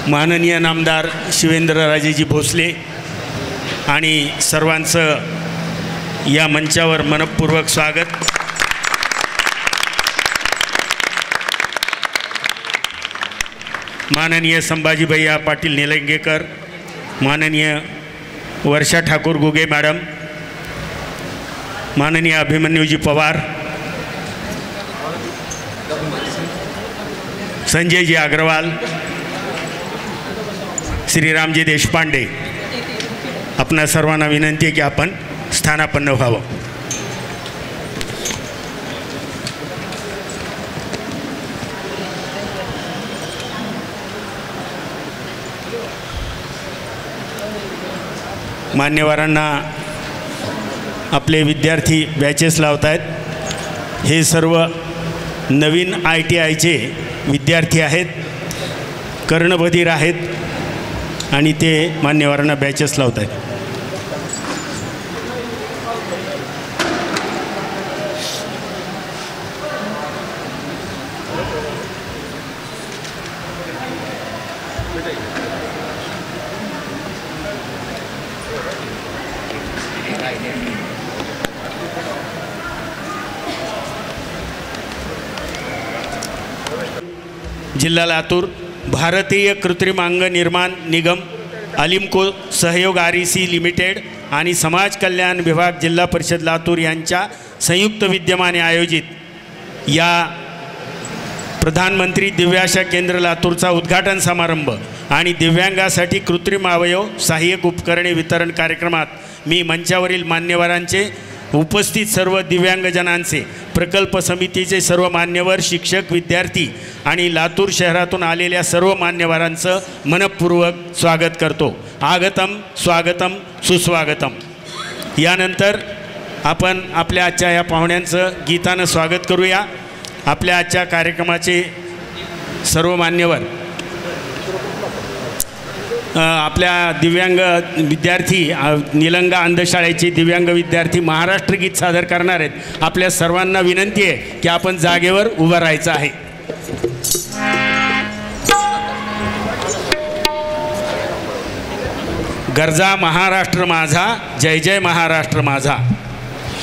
माननीय नामदार शिवेंद्रराजेजी भोसले आणि सर्वांचं या मंचावर मनपूर्वक स्वागत। माननीय संभाजी भैया पाटील निलंगेकर, माननीय वर्षा ठाकूर गुगे मॅडम, माननीय अभिमन्यूजी पवार, संजयजी अग्रवाल, श्रीरामजी देशपांडे, आपणा सर्वांना विनंती आहे की आपण स्थानापन्न व्हावं। मान्यवरांना आपले विद्यार्थी बॅचेस लावत आहेत। हे सर्व नवीन ITIचे विद्यार्थी आहेत, कर्णबधीर आहेत आणि ते मान्यवरांना बॅचेस लावत आहेत। जिल्हा लातूर, भारतीय कृत्रिम अंग निर्माण निगम, अलिमको सहयोग REC लिमिटेड आणि समाज कल्याण विभाग जिल्हा परिषद लातूर यांच्या संयुक्त विद्यमाने आयोजित या प्रधानमंत्री दिव्याशा केंद्र लातूरचा उद्घाटन समारंभ आणि दिव्यांगासाठी कृत्रिम अवयव सहाय्यक उपकरणे वितरण कार्यक्रमात मी मंचावरील मान्यवरांचे, उपस्थित सर्व दिव्यांगजनांचे, प्रकल्प समितीचे सर्व मान्यवर, शिक्षक, विद्यार्थी आणि लातूर शहरातून आलेल्या सर्व मान्यवरांचं मनपूर्वक स्वागत करतो। आगतम स्वागतम सुस्वागतम। यानंतर आपण आपल्या आजच्या या पाहुण्यांचं गीतानं स्वागत करूया। आपल्या आजच्या कार्यक्रमाचे सर्व मान्यवर आपल्या दिव्यांग विद्यार्थी, निलंगा अंधशाळेचे दिव्यांग विद्यार्थी महाराष्ट्र गीत सादर करणार आहेत। आपल्या सर्वांना विनंती आहे की आपण जागेवर उभं राहायचं आहे। गरजा महाराष्ट्र माझा, जय जय महाराष्ट्र माझा।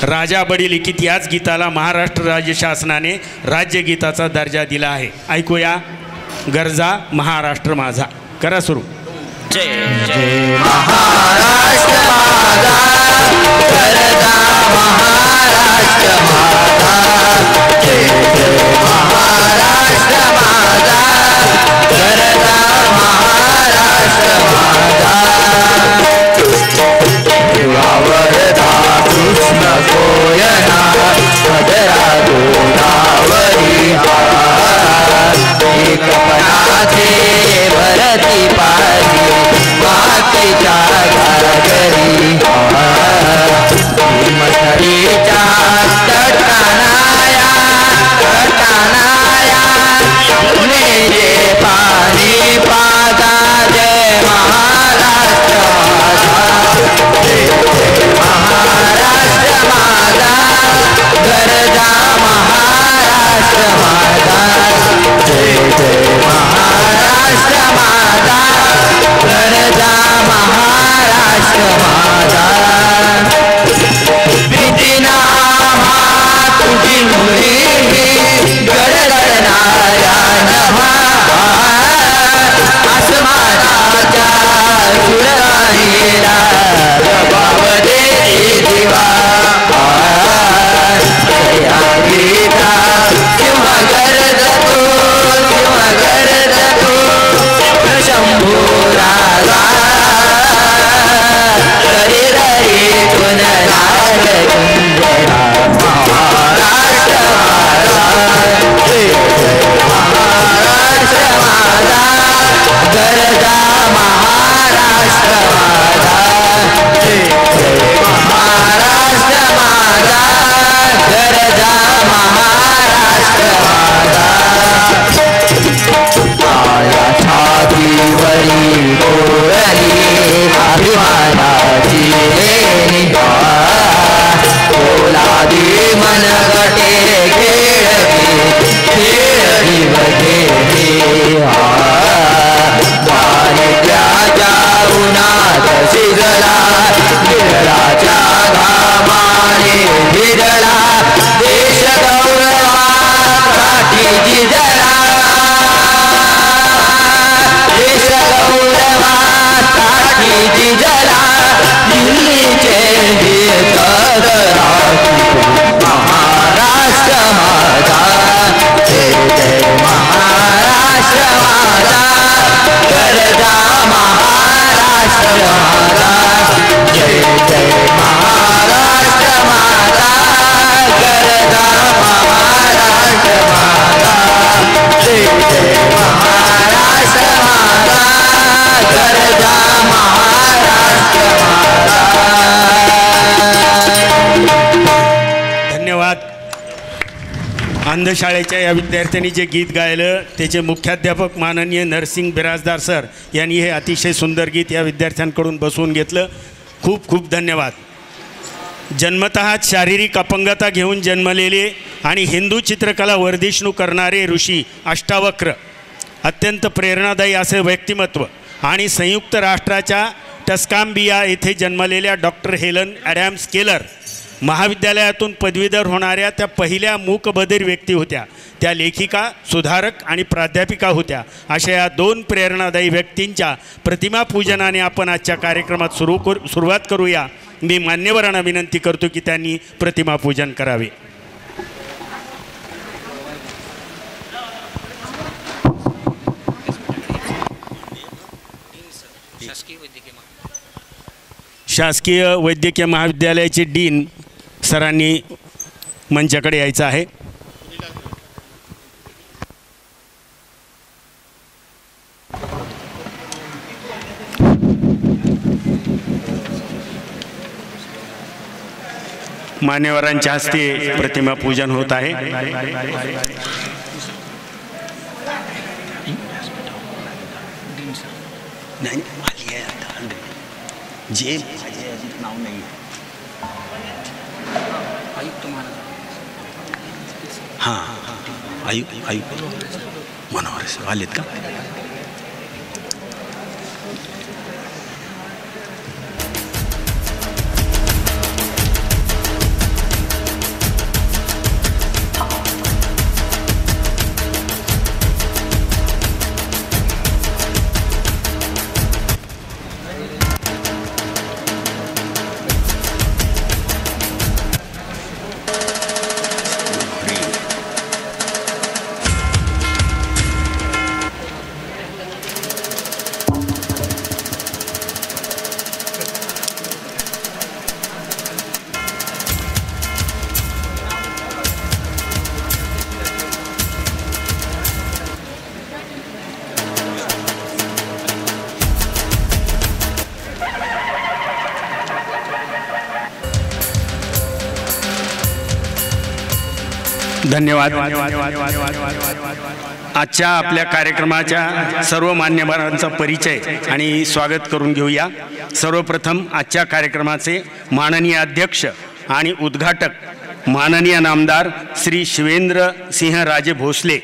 राजा बडी लिखित याच गीताला महाराष्ट्र राज्य शासनाने राज्यगीताचा दर्जा दिला आहे। ऐकूया गरजा महाराष्ट्र माझा। करा सुरू। जय जय महाराष्ट्र माझा, गरजा महाराष्ट्र माझा, जय जय महाराष्ट्र माझा, गरजा महाराष्ट्र माझा। वरदा कृष्ण कोयना भद्रा गोदावरी एकपणाचे भरती पारी मातेच्या घरी मथरीच्या तटानाया मेरे पाणी पाजा। जय महाराष्ट्र माझा, जय जय महाराष्ट्र माझा, गरजा महाराष्ट्र माझा, जय जय महाराष्ट्र माझा, गरजा महाराष्ट्र माझा। विधिना तुझी मुली गडगडणाऱ्या नभा, आसमानाच्या सुराईला प्रभाव दे दिवा। गीता किंवा गरज तू, किंवा गरज तू शंभू राजा हरी हरी गुण राग कुंजरा महाराष्ट्र माझा, जय जय महाराष्ट्र माझा, गरजा महाराष्ट्र माझा, जय जय महाराष्ट्र माझा, गरजा महाराष्ट्र माझा। आया छातीवरी कोरली अभिमानाची लेणी, ओलादी मनगटे खेळली खेळली वगेली। दारिद्र्याच्या उन्हात शिजला, गिरणाच्या घामाने भिजला, देश गौरवासाठी जिजला, देश गौरवासाठी जिजला। दिल्लीचे गीत महाराष्ट्र माझा, जय जय महाराष्ट्र माझा, गरजा महाराष्ट्र माझा, जय जय महाराष्ट्र माझा, गरजा महाराष्ट्र माझा, जय जय महाराष्ट्र माझा, गरजा महाराष्ट्र माझा। शाळेच्या या विद्यार्थ्यांनी जे गीत गायलं त्याचे मुख्याध्यापक माननीय नरसिंग बिराजदार सर यांनी हे अतिशय सुंदर गीत या विद्यार्थ्यांकडून बसवून घेतलं. खूप खूप धन्यवाद. जन्मतः शारीरिक अपंगता घेऊन जन्मलेले आणि हिंदू चित्रकला वर्धिष्णू करणारे ऋषी अष्टावक्र, अत्यंत प्रेरणादायी असे व्यक्तिमत्व आणि संयुक्त राष्ट्राच्या टस्काम्बिया येथे जन्मलेल्या डॉक्टर हेलन ॲडॅम्स केलर महाविद्यालयातून पदवीधर होणाऱ्या त्या पहिल्या मूकबधिर व्यक्ती होत्या. त्या लेखिका, सुधारक आणि प्राध्यापिका होत्या. अशा या दोन प्रेरणादायी व्यक्तींच्या प्रतिमा पूजनाने आपण आजच्या कार्यक्रमात सुरुवात करूया. मी मान्यवरांना विनंती करतो की त्यांनी प्रतिमा पूजन करावे. शासकीय वैद्यकीय महाविद्यालयाचे डीन सरांनी मंचाकडे यायचं आहे. मान्यवरांच्या हस्ते प्रतिमा पूजन होत आहे. जे नाव नाही हां आयुक्त मनोहर आलेत का? धन्यवाद. आजच्या आपल्या कार्यक्रमाच्या सर्व मान्यवरांचा परिचय आणि स्वागत करून घेऊया. सर्वप्रथम आजच्या कार्यक्रमाचे माननीय अध्यक्ष आणि उद्घाटक माननीय नामदार श्री शिवेंद्र सिंह राजे भोसले,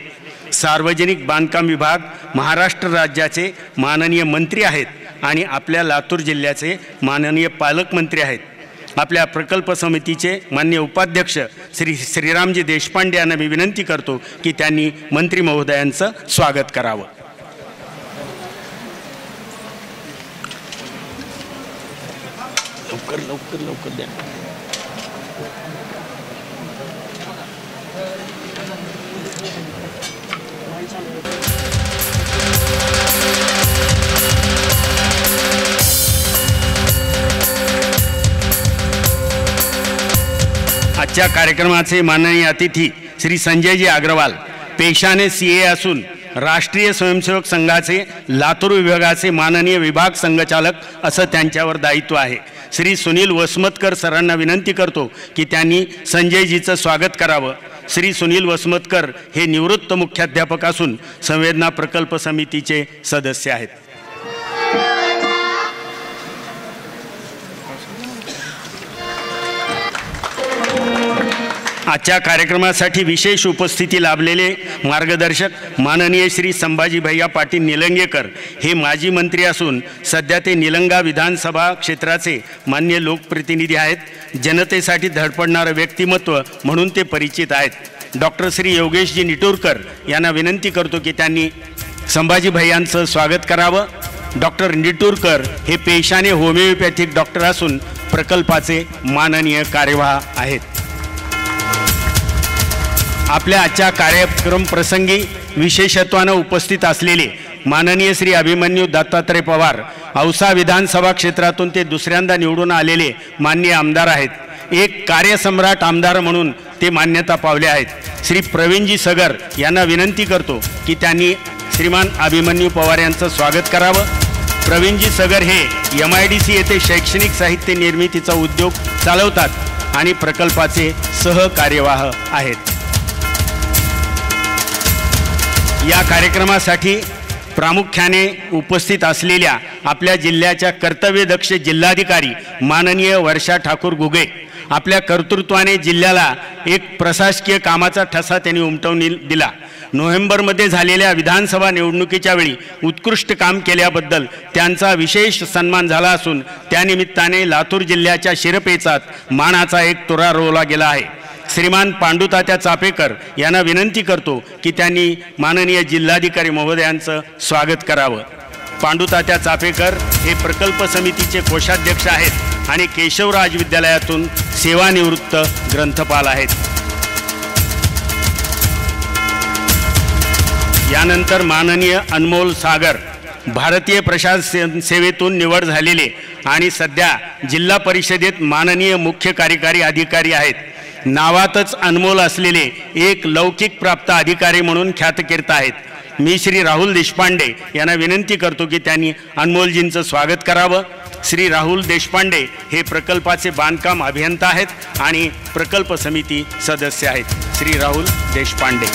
सार्वजनिक बांधकाम विभाग महाराष्ट्र राज्याचे माननीय मंत्री आहेत आणि आपल्या लातूर जिल्ह्याचे माननीय पालकमंत्री आहेत. आपल्या प्रकल्प समितीचे माननीय उपाध्यक्ष श्री श्रीरामजी देशपांडे यांना मी विनंती करतो की त्यांनी मंत्री महोदयांचं स्वागत करावं. लवकर लवकर लवकर द्या. आजच्या कार्यक्रमाचे माननीय अतिथी श्री संजयजी अग्रवाल, पेशाने CA असून राष्ट्रीय स्वयंसेवक संघाचे लातूर विभागाचे माननीय विभाग संघचालक असं त्यांच्यावर दायित्व आहे. श्री सुनील वसमतकर सरांना विनंती करतो की त्यांनी संजयजीचं स्वागत करावं. श्री सुनील वसमतकर हे निवृत्त मुख्याध्यापक असून संवेदना प्रकल्प समितीचे सदस्य आहेत. आजच्या कार्यक्रमासाठी विशेष उपस्थिती लाभलेले मार्गदर्शक माननीय श्री संभाजी भैया पाटील निलंगेकर हे माजी मंत्री असून सध्या ते निलंगा विधानसभा क्षेत्राचे मान्य लोकप्रतिनिधी आहेत. जनतेसाठी धडपडणारं व्यक्तिमत्व म्हणून ते परिचित आहेत. डॉक्टर श्री योगेशजी निटूरकर यांना विनंती करतो की त्यांनी संभाजी भैयांचं स्वागत करावं. डॉक्टर निटूरकर हे पेशाने होमिओपॅथिक डॉक्टर असून प्रकल्पाचे माननीय कार्यवाह आहेत. आपल्या आजच्या कार्यक्रम प्रसंगी विशेषत्वानं उपस्थित असलेले माननीय श्री अभिमन्यू दत्तात्रय पवार, औसा विधानसभा क्षेत्रातून ते दुसऱ्यांदा निवडून आलेले मान्य आमदार आहेत. एक कार्यसम्राट आमदार म्हणून ते मान्यता पावले आहेत. श्री प्रवीणजी सगर यांना विनंती करतो की त्यांनी श्रीमान अभिमन्यू पवार यांचं स्वागत करावं. प्रवीणजी सगर हे MIDC येथे शैक्षणिक साहित्य निर्मितीचा उद्योग चालवतात आणि प्रकल्पाचे सहकार्यवाह आहेत. या कार्यक्रमासाठी प्रामुख्याने उपस्थित असलेल्या आपल्या जिल्ह्याच्या कर्तव्यदक्ष जिल्हाधिकारी माननीय वर्षा ठाकूर घुगे, आपल्या कर्तृत्वाने जिल्ह्याला एक प्रशासकीय कामाचा ठसा त्यांनी उमटवून दिला. नोव्हेंबरमध्ये झालेल्या विधानसभा निवडणुकीच्या वेळी उत्कृष्ट काम केल्याबद्दल त्यांचा विशेष सन्मान झाला असून त्यानिमित्ताने लातूर जिल्ह्याच्या शिरपेचात मानाचा एक तुरा रोवला गेला आहे. श्रीमान पांडुतात्या चापेकर यांना विनंती करतो की त्यांनी माननीय जिल्हाधिकारी महोदयांचं स्वागत करावं. पांडुतात्या चापेकर हे प्रकल्प समितीचे कोषाध्यक्ष आहेत आणि केशवराज विद्यालयातून सेवानिवृत्त ग्रंथपाल आहेत. यानंतर माननीय अनमोल सागर, भारतीय प्रशासन सेवेतून निवड झालेले आणि सध्या जिल्हा परिषदेत माननीय मुख्य कार्यकारी अधिकारी आहेत. नावातच अनमोल असलेले एक लौकिक प्राप्त अधिकारी म्हणून ख्यातकीर्त आहेत. मी श्री राहुल देशपांडे यांना विनंती करतो की त्यांनी अनमोलजींचं स्वागत करावं. श्री राहुल देशपांडे हे प्रकल्पाचे बांधकाम अभियंता आहेत आणि प्रकल्प समिती सदस्य आहेत. श्री राहुल देशपांडे.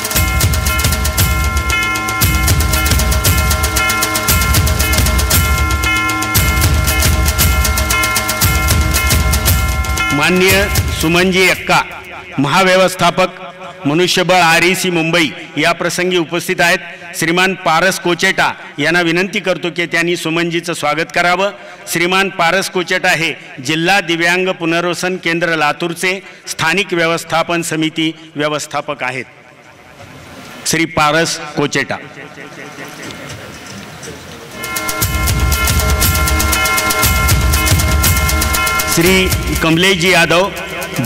माननीय सुमनजी एक्का, महाव्यवस्थापक मनुष्यबळ REC मुंबई या प्रसंगी उपस्थित आहेत. श्रीमान पारस कोचेटा यांना विनंती करतो की त्यांनी सुमनजीचं स्वागत करावं. श्रीमान पारस कोचेटा हे जिल्हा दिव्यांग पुनर्वसन केंद्र लातूरचे स्थानिक व्यवस्थापन समिती व्यवस्थापक आहेत. श्री पारस कोचेटा. श्री कमलेशजी यादव,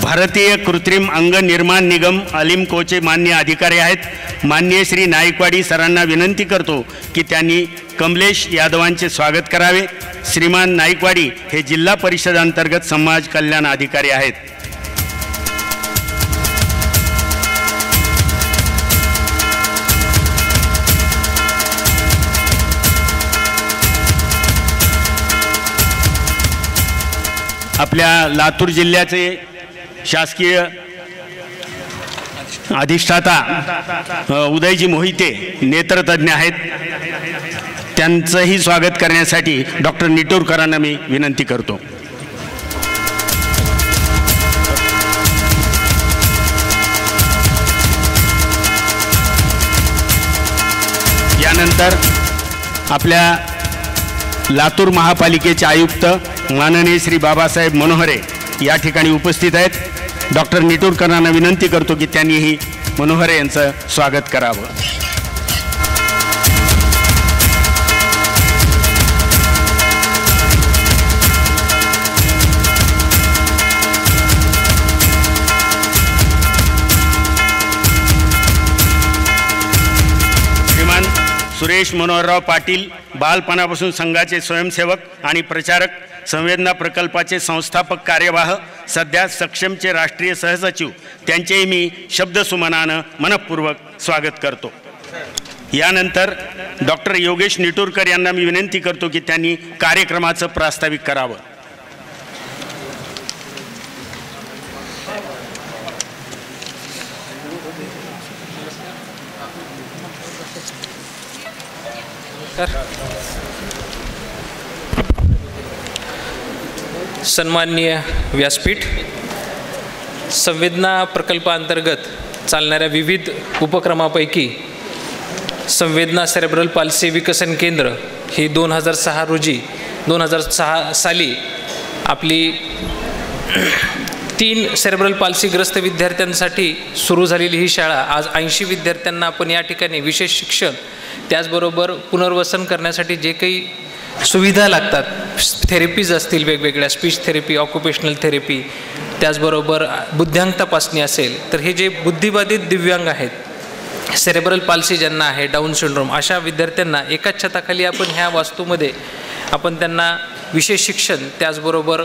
भारतीय कृत्रिम अंग निर्माण निगम अलिमकोचे मान्य अधिकारी आहेत. माननीय श्री नाईकवाडी सरांना विनंती करतो की त्यांनी कमलेश यादवांचे स्वागत करावे. श्रीमान नाईकवाडी हे जिल्हा परिषद अंतर्गत समाज कल्याण अधिकारी आहेत. आपल्या लातूर जिल्ह्याचे शासकीय अधिष्ठाता उदयजी मोहिते नेत्रतज्ञ आहेत. त्यांचंही स्वागत करण्यासाठी डॉक्टर निटूरकरांना मी विनंती करतो. यानंतर आपल्या लातूर महापालिकेचे आयुक्त माननीय श्री बाबासाहेब मनोहरे या ठिकाणी उपस्थित आहेत. डॉक्टर निटूरकरांना विनंती करतो की त्यांनीही मनोहरे यांचं स्वागत करावं. श्रीमान सुरेश मनोहरराव पाटील, बालपणापासून संघाचे स्वयंसेवक आणि प्रचारक, संवेदना प्रकल्पाचे संस्थापक कार्यवाह, सध्या सक्षमचे राष्ट्रीय सहसचिव, त्यांचेही मी शब्दसुमनानं मनपूर्वक स्वागत करतो. यानंतर डॉक्टर योगेश निटूरकर यांना मी विनंती करतो की त्यांनी कार्यक्रमाचं प्रास्ताविक करावं. सन्माननीय व्यासपीठ, संवेदना प्रकल्पांतर्गत चालणाऱ्या विविध उपक्रमापैकी संवेदना सेरेब्रल पाल्सी विकसन केंद्र ही 2006 साली आपली 3 सेरेब्रल पाल्सीग्रस्त विद्यार्थ्यांसाठी सुरू झालेली ही शाळा आज 80 विद्यार्थ्यांना आपण या ठिकाणी विशेष शिक्षण, त्याचबरोबर पुनर्वसन करण्यासाठी जे काही सुविधा लागतात, थेरपीज असतील वेगवेगळ्या, स्पीच थेरपी, ऑक्युपेशनल थेरपी, त्याचबरोबर बुद्ध्यांक तपासणी असेल, तर हे जे बुद्धिबाधित दिव्यांग आहेत, सेरेब्रल पाल्सी ज्यांना आहे, डाऊन सिंड्रोम, अशा विद्यार्थ्यांना एकाच छताखाली आपण ह्या वास्तूमध्ये आपण त्यांना विशेष शिक्षण, त्याचबरोबर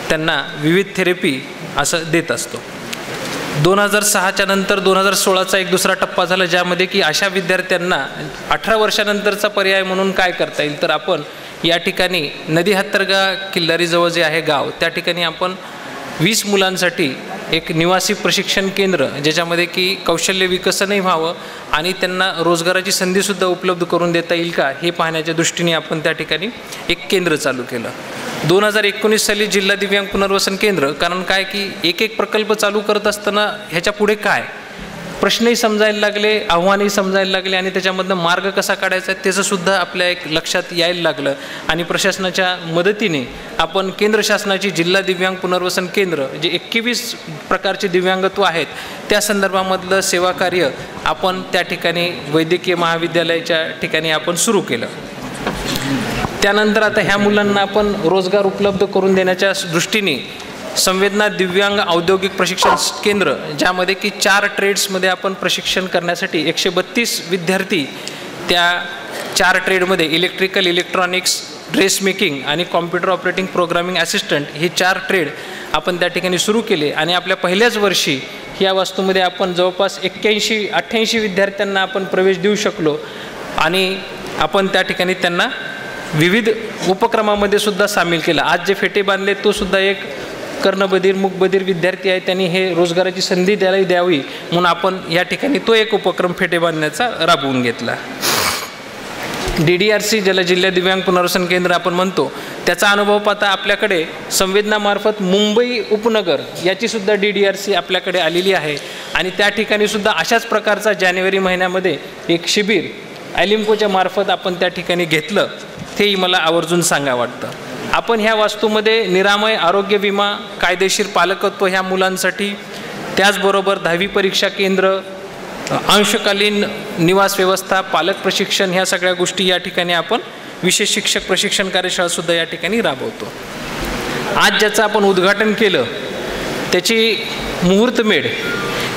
त्यांना विविध थेरपी असं देत असतो. 2006च्या नंतर 2016चा एक दुसरा टप्पा झाला, ज्यामध्ये की अशा विद्यार्थ्यांना 18 वर्षानंतरचा पर्याय म्हणून काय करता येईल, तर आपण या ठिकाणी नदी हत्तरगा किल्लारीजवळ जे आहे गाव, त्या ठिकाणी आपण 20 मुलांसाठी एक निवासी प्रशिक्षण केंद्र ज्याच्यामध्ये की कौशल्य विकसनही व्हावं आणि त्यांना रोजगाराची संधीसुद्धा उपलब्ध करून देता येईल का हे पाहण्याच्या दृष्टीने आपण त्या ठिकाणी एक केंद्र चालू केलं. 2019 साली जिल्हा दिव्यांग पुनर्वसन केंद्र, कारण काय की एक प्रकल्प चालू करत असताना ह्याच्या पुढे काय प्रश्नही समजायला लागले, आव्हानही समजायला लागले आणि त्याच्यामधनं मार्ग कसा काढायचा त्याचंसुद्धा आपल्या एक लक्षात यायला लागलं. आणि प्रशासनाच्या मदतीने आपण केंद्र शासनाची जिल्हा दिव्यांग पुनर्वसन केंद्र जे 21 प्रकारचे दिव्यांगत्व आहेत त्या संदर्भामधलं सेवा कार्य आपण त्या ठिकाणी वैद्यकीय महाविद्यालयाच्या ठिकाणी आपण सुरू केलं. त्यानंतर आता ह्या मुलांना आपण रोजगार उपलब्ध करून देण्याच्या दृष्टीने संवेदना दिव्यांग औद्योगिक प्रशिक्षण केंद्र, ज्यामध्ये की 4 ट्रेड्समध्ये आपण प्रशिक्षण करण्यासाठी 132 विद्यार्थी त्या 4 ट्रेडमध्ये इलेक्ट्रिकल, इलेक्ट्रॉनिक्स, ड्रेस मेकिंग आणि कॉम्प्युटर ऑपरेटिंग प्रोग्रामिंग असिस्टंट हे 4 ट्रेड आपण त्या ठिकाणी सुरू केले. आणि आपल्या पहिल्याच वर्षी या वास्तूमध्ये आपण जवळपास 88 विद्यार्थ्यांना आपण प्रवेश देऊ शकलो आणि आपण त्या ठिकाणी त्यांना विविध उपक्रमामध्ये सुद्धा सामील केलं. आज जे फेटे बांधले तो सुद्धा एक कर्णबधीर मुकबधीर विद्यार्थी आहे, त्यांनी हे रोजगाराची संधी द्यावी म्हणून आपण या ठिकाणी तो एक उपक्रम फेटे बांधण्याचा राबवून घेतला. DDRC ज्याला जिल्हा दिव्यांग पुनर्वसन केंद्र आपण म्हणतो त्याचा अनुभव पाहता आपल्याकडे संवेदनामार्फत मुंबई उपनगर याची सुद्धा DDRC आपल्याकडे आलेली आहे आणि त्या ठिकाणी सुद्धा अशाच प्रकारचा जानेवारी महिन्यामध्ये एक शिबिर ॲलिम्कोच्या मार्फत आपण त्या ठिकाणी घेतलं. तेही मला आवर्जून सांगा वाटतं. आपण ह्या वास्तूमध्ये निरामय आरोग्य विमा, कायदेशीर पालकत्व ह्या मुलांसाठी, त्याचबरोबर 10वी परीक्षा केंद्र, अंशकालीन निवास व्यवस्था, पालक प्रशिक्षण ह्या सगळ्या गोष्टी या ठिकाणी आपण विशेष शिक्षक प्रशिक्षण कार्यशाळासुद्धा या ठिकाणी राबवतो. आज ज्याचं आपण उद्घाटन केलं त्याची मुहूर्तमेढ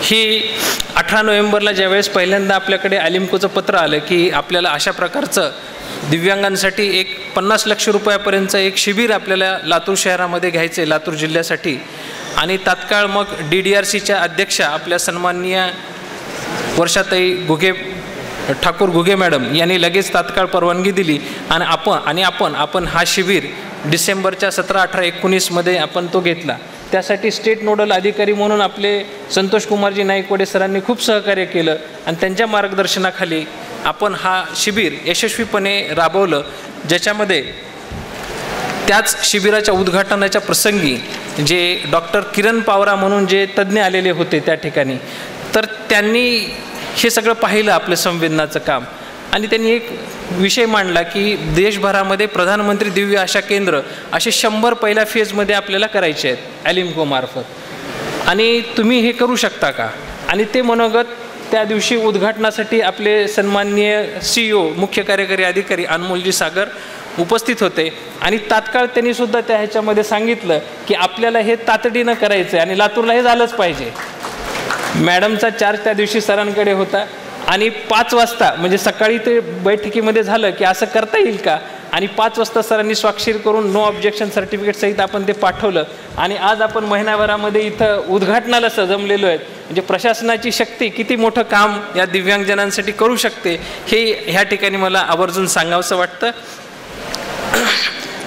ही 18 नोव्हेंबरला ज्यावेळेस पहिल्यांदा आपल्याकडे ॲलिम्कोचं पत्र आलं की आपल्याला अशा प्रकारचं दिव्यांगांसाठी एक 50 लाख रुपयापर्यंतचं एक शिबिर आपल्याला लातूर शहरामध्ये घ्यायचं आहे, लातूर जिल्ह्यासाठी. आणि तात्काळ मग DDRCच्या अध्यक्षा आपल्या सन्माननीय वर्षाताई ठाकूर घुगे मॅडम यांनी लगेच तात्काळ परवानगी दिली आणि आपण हा शिबिर डिसेंबरच्या 17, 18, 19मध्ये आपण तो घेतला. त्यासाठी स्टेट नोडल अधिकारी म्हणून आपले संतोष कुमारजी नाईकवाडे सरांनी खूप सहकार्य केलं आणि त्यांच्या मार्गदर्शनाखाली आपण हा शिबिर यशस्वीपणे राबवलं, ज्याच्यामध्ये त्याच शिबिराच्या उद्घाटनाच्या प्रसंगी जे डॉक्टर किरण पावरा म्हणून जे तज्ज्ञ आलेले होते त्या ठिकाणी, तर त्यांनी हे सगळं पाहिलं आपलं संवेदनाचं काम आणि त्यांनी एक विषय मांडला की देशभरामध्ये प्रधानमंत्री दिव्य आशा केंद्र असे 100 पहिल्या फेजमध्ये आपल्याला करायचे आहेत ॲलिम्को मार्फत आणि तुम्ही हे करू शकता का. आणि ते मनोगत त्या दिवशी उद्घाटनासाठी आपले सन्माननीय CEO मुख्य कार्यकारी अधिकारी अनमोलजी सागर उपस्थित होते आणि तात्काळ त्यांनी सुद्धा त्या ह्याच्यामध्ये सांगितलं की आपल्याला हे तातडीनं करायचं आहे आणि लातूरला हे झालंच पाहिजे. मॅडमचा चार्ज त्या दिवशी सरांकडे होता आणि 5 वाजता म्हणजे सकाळी ते बैठकीमध्ये झालं की असं करता येईल का आणि 5 वाजता सरांनी स्वाक्षरी करून नो ऑब्जेक्शन सर्टिफिकेट सहित आपण ते पाठवलं आणि आज आपण महिनाभरामध्ये इथं उद्घाटनाला सजमलेलो आहेत. म्हणजे प्रशासनाची शक्ती किती मोठं काम या दिव्यांगजनांसाठी करू शकते हे ह्या ठिकाणी मला आवर्जून सांगावंसं वाटतं.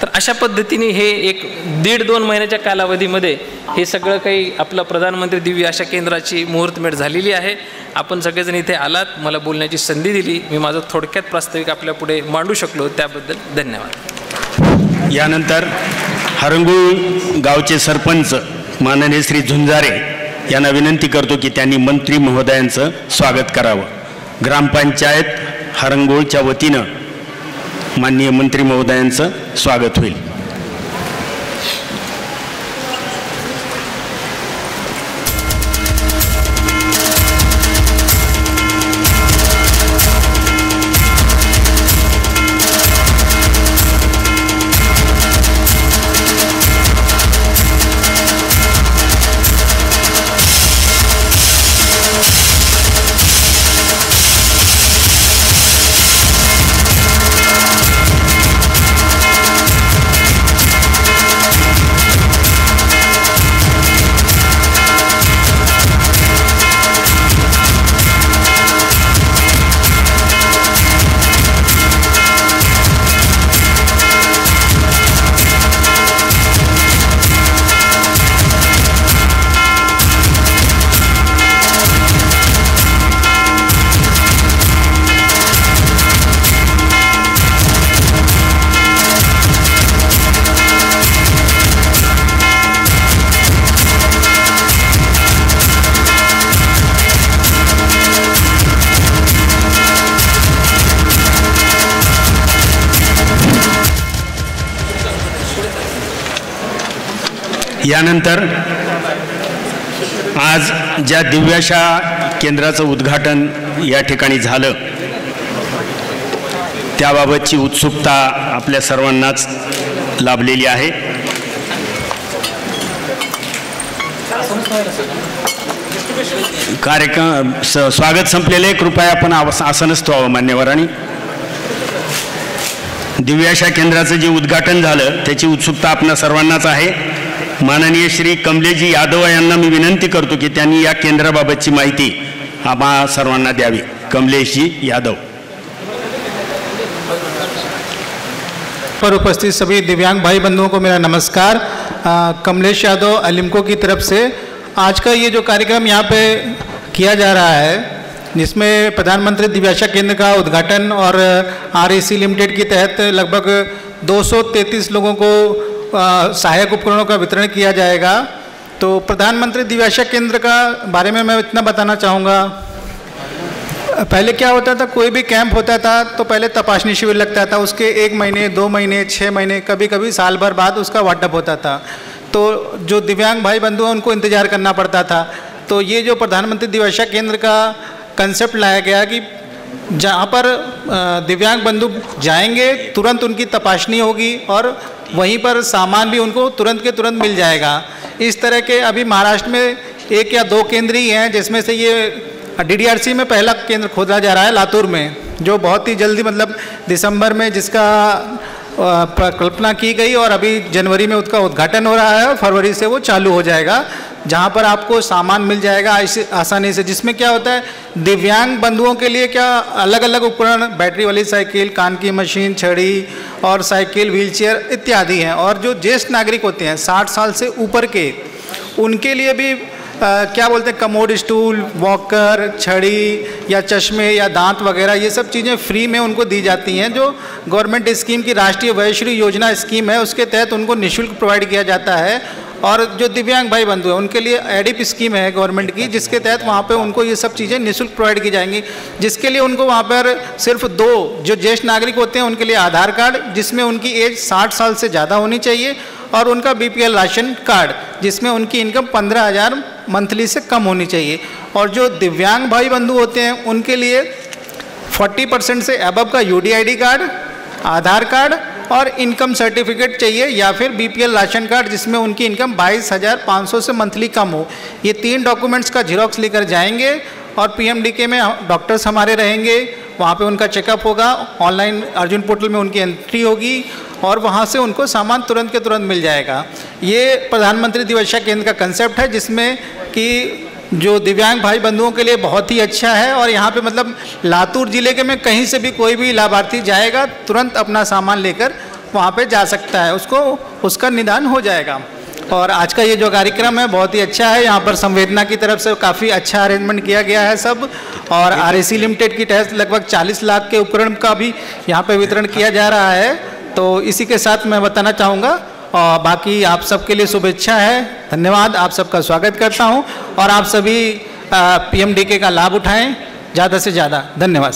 तर अशा पद्धतीने हे एक 1.5-2 महिन्याच्या कालावधीमध्ये हे सगळं काही आपलं प्रधानमंत्री दिव्य आशा केंद्राची मुहूर्तमेढ झालेली आहे. आपण सगळेजण इथे आलात, मला बोलण्याची संधी दिली, मी माझं थोडक्यात प्रास्ताविक आपल्यापुढे मांडू शकलो त्याबद्दल धन्यवाद. यानंतर हरंगुळ गावचे सरपंच माननीय श्री झुंजारे यांना विनंती करतो की त्यांनी मंत्री महोदयांचं स्वागत करावं. ग्रामपंचायत हरंगुळच्या वतीनं माननीय मंत्री महोदयांचं स्वागत होईल. यानंतर आज ज्या दिव्याशा केंद्राचं उद्घाटन या ठिकाणी झालं त्याबाबतची उत्सुकता आपल्या सर्वांनाच लाभलेली आहे. कार्यक्रम स्वागत संपलेले. कृपया आपण आसनस्थ व्हावं मान्यवरांनी. दिव्याशा केंद्राचं जे उद्घाटन झालं त्याची उत्सुकता आपणा सर्वांनाच आहे. माननीय श्री कमलेशजी यादव यांना मी विनंती करतो की त्यांनी या केंद्राबाबतची माहिती आम्हा सर्वांना द्यावी. कमलेशजी यादव. पर उपस्थित सभी दिव्यांग भाई बंधुओं को मेरा नमस्कार. कमलेश यादव अलिमको की तरफ से आज का ये जो कार्यक्रम यहाँ पे किया जा रहा है जिसमें प्रधानमंत्री दिव्याशा केंद्र का उद्घाटन और REC लिमिटेड के तहत लगभग 233 लोगों को सहायक उपकरणों का वितरण किया जाएगा. तो प्रधानमंत्री दिव्याशा केंद्र का बारे में मैं इतना बताना चाहूँगा. पहले क्या होता था, कोई भी कैंप होता था तो पहले तपासनी शिविर लगता था, उसके 1 महीने 2 महीने 6 महीने कभी कभी साल भर बाद उसका वाटअप होता था. तो जो दिव्यांग भाई बंधु हैं उनको इंतज़ार करना पड़ता था. तो ये जो प्रधानमंत्री दिव्याशा केंद्र का कंसेप्ट लाया गया कि जहाँ पर दिव्यांग बंधु जाएंगे तुरंत उनकी तपासनी होगी और वहीं पर सामान भी उनको तुरंत के तुरंत मिल जाएगा. इस तरह के अभी महाराष्ट्र में 1 या 2 केंद्र ही हैं, जिसमें से ये DDRC में पहला केंद्र खोदा जा रहा है लातूर में, जो बहुत ही जल्दी मतलब दिसंबर में जिसका कल्पना की गई और अभी जनवरी में उसका उद्घाटन हो रहा है और फरवरी से वो चालू हो जाएगा, जहाँ पर आपको सामान मिल जाएगा आसानी से. जिसमें क्या होता है, दिव्यांग बंधुओं के लिए क्या अलग अलग उपकरण, बैटरी वाली साइकिल, कान की मशीन, छड़ी और साइकिल, व्हीलचेयर इत्यादि हैं. और जो ज्येष्ठ नागरिक होते हैं 60 साल से ऊपर के, उनके लिए भी क्या बोलते हैं, कमोड स्टूल, वॉकर, छड़ी या चश्मे या दांत वगैरह ये सब चीज़ें फ्री में उनको दी जाती हैं. जो गवर्नमेंट स्कीम की राष्ट्रीय वयश्री योजना स्कीम है उसके तहत उनको निःशुल्क प्रोवाइड किया जाता है. और जो दिव्यांग भाई बंधु हैं उनके लिए एडिप स्कीम है गवर्नमेंट की, जिसके तहत वहाँ पे उनको ये सब चीज़ें निःशुल्क प्रोवाइड की जाएंगी. जिसके लिए उनको वहाँ पर सिर्फ 2 जो ज्येष्ठ नागरिक होते हैं उनके लिए आधार कार्ड जिसमें उनकी एज 60 साल से ज़्यादा होनी चाहिए और उनका BPL राशन कार्ड जिसमें उनकी इनकम 15,000 मंथली से कम होनी चाहिए. और जो दिव्यांग भाई बंधु होते हैं उनके लिए 40% से अबव का UDID कार्ड, आधार कार्ड और इनकम सर्टिफिकेट चाहिए या फिर BPL राशन कार्ड जिसमें उनकी इनकम 22,500 से मंथली कम हो. ये 3 डॉक्यूमेंट्स का झेरॉक्स लेकर जाएंगे और PMDK में डॉक्टर्स हमारे रहेंगे, वहाँ पे उनका चेकअप होगा, ऑनलाइन अर्जुन पोर्टल में उनकी एंट्री होगी और वहाँ से उनको सामान तुरंत के तुरंत मिल जाएगा. ये प्रधानमंत्री दिव्याशा केंद्र का कंसेप्ट है जिसमें कि जो दिव्यांग भाई बंधुओं के लिए बहुत ही अच्छा है. और यहाँ पे मतलब लातूर ज़िले के में कहीं से भी कोई भी लाभार्थी जाएगा तुरंत अपना सामान लेकर वहाँ पे जा सकता है, उसको उसका निदान हो जाएगा. और आज का ये जो कार्यक्रम है बहुत ही अच्छा है. यहाँ पर संवेदना की तरफ से काफ़ी अच्छा अरेंजमेंट किया गया है सब. और REC लिमिटेड की तहत लगभग 40 लाख के उपकरण का भी यहाँ पे वितरण किया जा रहा है. तो इसी के साथ मैं बताना चाहूँगा और बाकी आप सबके लिए शुभेच्छा है. धन्यवाद. आप सबका स्वागत करता हूँ और आप सभी PMDK का लाभ उठाएं ज़्यादा से ज़्यादा. धन्यवाद.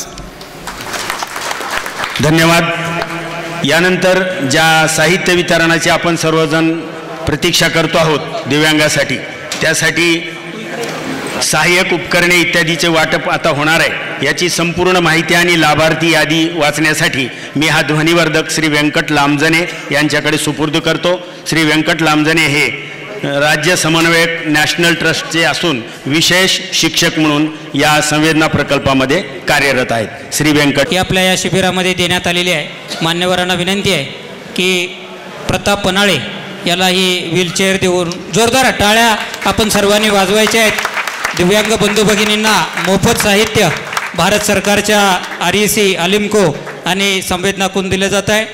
धन्यवाद. यानंतर ज्या साहित्य वितरणाची आपण सर्वजण प्रतीक्षा करतो आहोत दिव्यांगासाठी, त्यासाठी सहाय्यक उपकरणे इत्यादीचे वाटप आता होणार आहे. याची संपूर्ण माहिती आणि लाभार्थी यादी वाचण्यासाठी मी हा ध्वनिवर्धक श्री व्यंकट लामजने यांच्याकडे सुपूर्द करतो. श्री व्यंकट लामजने हे राज्य समन्वयक नॅशनल ट्रस्टचे असून विशेष शिक्षक म्हणून या संवेदना प्रकल्पामध्ये कार्यरत आहेत. श्री व्यंकट. आपल्या या शिबिरामध्ये देण्यात आलेली आहे. मान्यवरांना विनंती आहे की प्रताप पनाळे याला ही व्हीलचेअर देऊन जोरदार टाळ्या आपण सर्वांनी वाजवायच्या आहेत. दिव्यांग बंधू भगिनींना मोफत साहित्य भारत सरकारच्या REC अलिमको आणि संवेदनाकून दिलं जात आहे.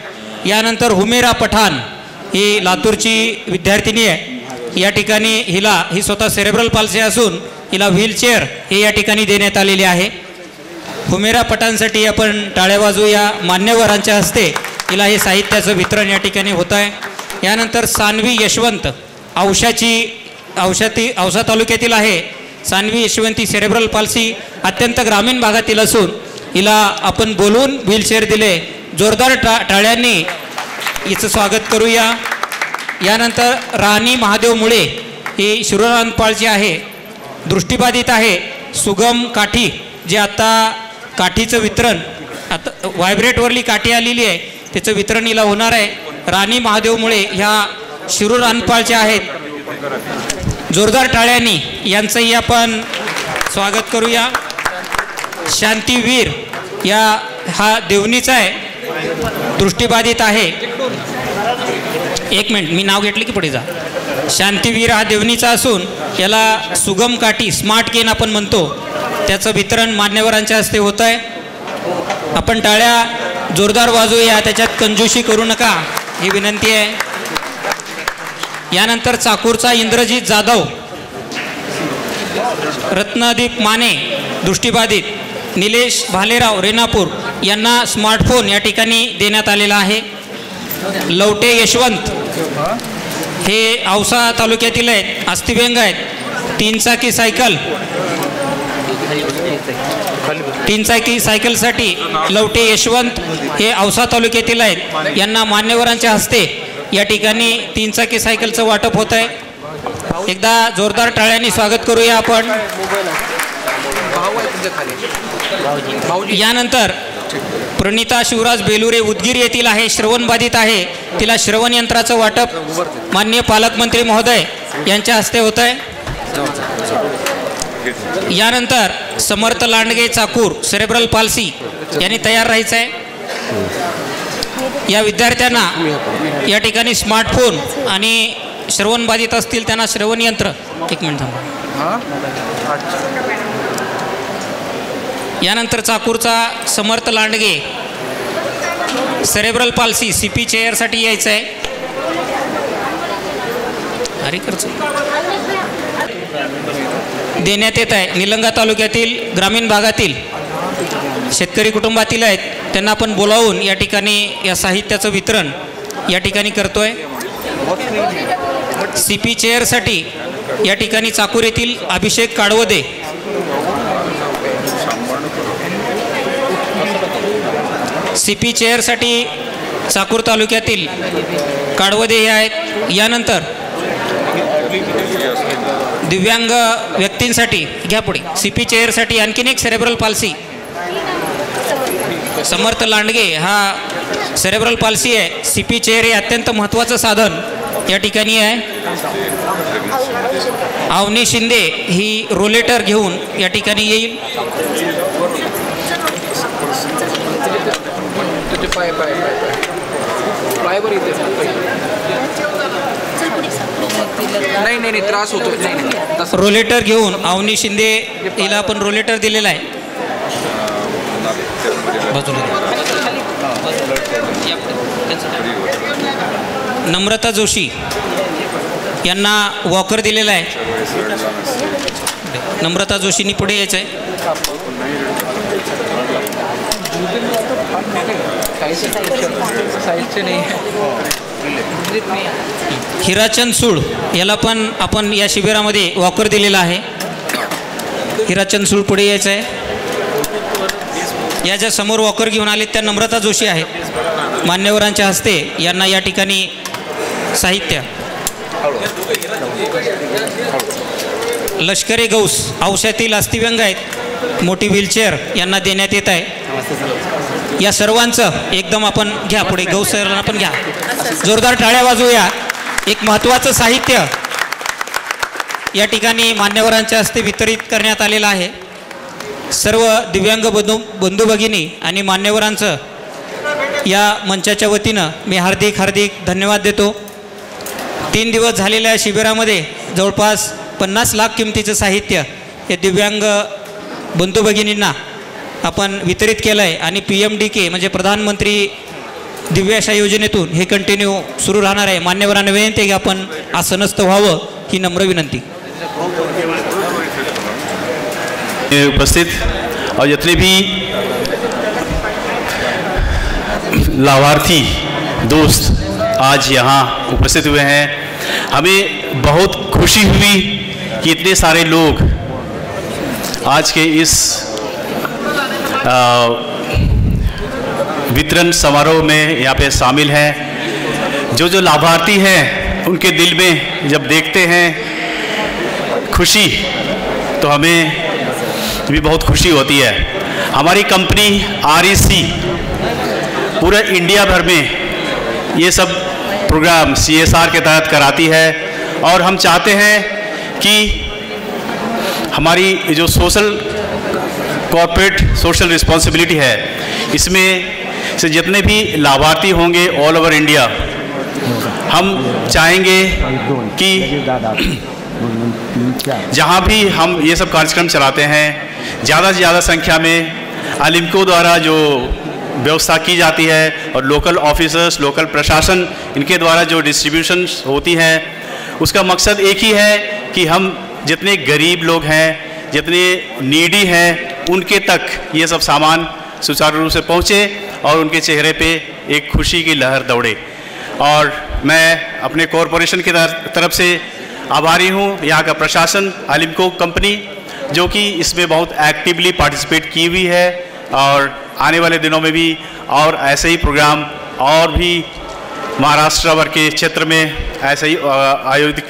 यानंतर हुमेरा पठाण ही लातूरची विद्यार्थिनी आहे. या ठिकाणी ही स्वतः सेरेब्रल पाल्सी असून हिला व्हीलचेअर हे या ठिकाणी देण्यात आलेली आहे. हुमेरा पठाणसाठी आपण टाळ्या वाजवूया. मान्यवरांच्या हस्ते हिला हे साहित्याचं वितरण या ठिकाणी होत आहे. यानंतर सानवी यशवंत औसा तालुक्यातील आहे. सानवी यशवंती सेरेब्रल पाल्सी अत्यंत ग्रामीण भागातील असून हिला आपण बोलून व्हीलचेअर दिले. जोरदार टाळ्यांनी हिचं स्वागत करूया. यानंतर राणी महादेव मुळे ही शिरोरानपाळची आहे, दृष्टीबाधित आहे. सुगम काठी, जे आता काठीचं वितरण, आता व्हायब्रेटवरली काठी आलेली आहे, त्याचं वितरण हिला होणार आहे. राणी महादेव मुळे ह्या शिरूर अनपाळच्या आहेत. जोरदार टाळ्यांनी यांचंही आपण स्वागत करूया. शांतीवीर हा देवणीचा आहे, दृष्टीबाधित आहे. एक मिनिट, मी नाव घेतलं की पुढे जा. शांतीवीर हा देवणीचा असून याला सुगम काठी, स्मार्ट केन आपण म्हणतो, त्याचं वितरण मान्यवरांच्या हस्ते होतं आहे. आपण टाळ्या जोरदार वाजवूया, त्याच्यात कंजूशी करू नका ही विनंती आहे. यानंतर चाकूरचा इंद्रजित जाधव, रत्नदीप माने दृष्टीबाधित, निलेश भालेराव रेणापूर यांना स्मार्टफोन या ठिकाणी देण्यात आलेला आहे. लवटे यशवंत हे औसा तालुक्यातील आहेत, अस्थिव्यंग आहेत. 3 चाकी सायकलसाठी लवटे यशवंत हे औसा तालुक्यातील आहेत. यांना मान्यवरांच्या हस्ते या ठिकाणी 3 चाकी सायकलचं वाटप होत आहे. एकदा जोरदार टाळ्यांनी स्वागत करूया आपण. यानंतर प्रणिता शिवराज बेलुरे उदगीर येथील आहे, श्रवणबाधित आहे. तिला श्रवण यंत्राचं वाटप माननीय पालकमंत्री महोदय यांच्या हस्ते होत आहे. यानंतर समर्थ लांडगे चाकूर, सेरेब्रल पाल्सी यांनी तयार राहायचं आहे. या विद्यार्थ्यांना या ठिकाणी स्मार्टफोन आणि श्रवणबाधित असतील त्यांना श्रवण यंत्र. एक मिनिट थांबा. यानंतर चाकूरचा समर्थ लांडगे, सेरेब्रल पाल्सी, CP चेअरसाठी यायचं आहे. देण्यात येत आहे. निलंगा तालुक्यातील ग्रामीण भागातील शेतकरी कुटुंबातील आहेत, त्यांना आपण बोलावून या ठिकाणी या साहित्याचं वितरण या ठिकाणी करतोय. CP चेअरसाठी या ठिकाणी चाकूर येथील अभिषेक काडवदे, CP चेअरसाठी चाकूर तालुक्यातील काडवदे हे आहेत. यानंतर दिव्यांग व्यक्तींसाठी घ्या पुढे, CP चेअरसाठी आणखीन एक सेरेब्रल पाल्सी, समर्थ लांडगे हा सेरेब्रल पाल्सी आहे. CP चेअर हे अत्यंत महत्त्वाचं साधन या ठिकाणी आहे. अवनी शिंदे ही रोलेटर घेऊन या ठिकाणी येईल. नाही त्रास होतो. रोलेटर घेऊन अवनी शिंदे हिला आपण रोलेटर दिलेला आहे. नम्रता जोशी यांना वॉकर दिलेला आहे. नम्रता जोशींनी पुढे यायचं आहे. हिराचंद सूळ याला पण आपण या शिबिरामध्ये वॉकर दिलेला आहे. हिराचंद सूळ पुढे यायचं आहे. या ज्या समोर वॉकर घेऊन आले त्या नम्रता जोशी आहेत. मान्यवरांच्या हस्ते यांना या ठिकाणी साहित्य. लष्करी गौस औषधातील अस्थिव्यंग आहेत, मोठी व्हीलचेअर यांना देण्यात येत आहे. या सर्वांचं एकदम आपण घ्या पुढे, गौस सरांना पण घ्या. जोरदार टाळ्या वाजवूया. एक महत्त्वाचं साहित्य या ठिकाणी मान्यवरांच्या हस्ते वितरित करण्यात आलेलं आहे. सर्व दिव्यांग बंधू भगिनी आणि मान्यवरांचं या मंचाच्या वतीनं मी हार्दिक धन्यवाद देतो. 3 दिवस झालेल्या शिबिरामध्ये जवळपास 50 लाख किमतीचं साहित्य हे दिव्यांग बंधू भगिनींना आपण वितरित केलं आहे. आणि PMDK म्हणजे प्रधानमंत्री दिव्याशा योजनेतून हे कंटिन्यू सुरू राहणार आहे. मान्यवरांना विनंती आहे की आपण आसनस्थ व्हावं, ही नम्र विनंती. उपस्थित और जितने भी लाभार्थी दोस्त आज यहाँ उपस्थित हुए हैं, हमें बहुत खुशी हुई कि इतने सारे लोग आज के इस वितरण समारोह में यहाँ पे शामिल हैं. जो लाभार्थी हैं उनके दिल में जब देखते हैं खुशी, तो हमें भी बहुत खुशी होती है। हमारी कंपनी REC पूरे इंडिया भर में ये सब प्रोग्राम CSR के तहत कराती है, और हम चाहते हैं कि हमारी जो कॉर्पोरेट सोशल रिस्पॉन्सिबिलिटी है, इसमें से जितने भी लाभार्थी होंगे ऑल ओवर इंडिया, हम चाहेंगे कि जहाँ भी हम ये सब कार्यक्रम चलाते हैं, ज़्यादा से ज़्यादा संख्या में अलिम्को द्वारा जो व्यवस्था की जाती है और लोकल ऑफिसर्स, लोकल प्रशासन, इनके द्वारा जो डिस्ट्रीब्यूशन होती है, उसका मकसद एक ही है कि हम जितने गरीब लोग हैं, जितने नीडी हैं, उनके तक ये सब सामान सुचारू रूप से पहुँचे और उनके चेहरे पे एक खुशी की लहर दौड़े। और मैं अपने कॉरपोरेशन की तरफ से आभारी हूँ, यहाँ का प्रशासन, अलिम्को कंपनी, जो कि इसमें बहुत एक्टिवली पार्टिसिपेट की हुई है, और आने वाले दिनों में भी और ऐसे ही प्रोग्राम और भी महाराष्ट्र भर के क्षेत्र में ऐसे ही आयोजित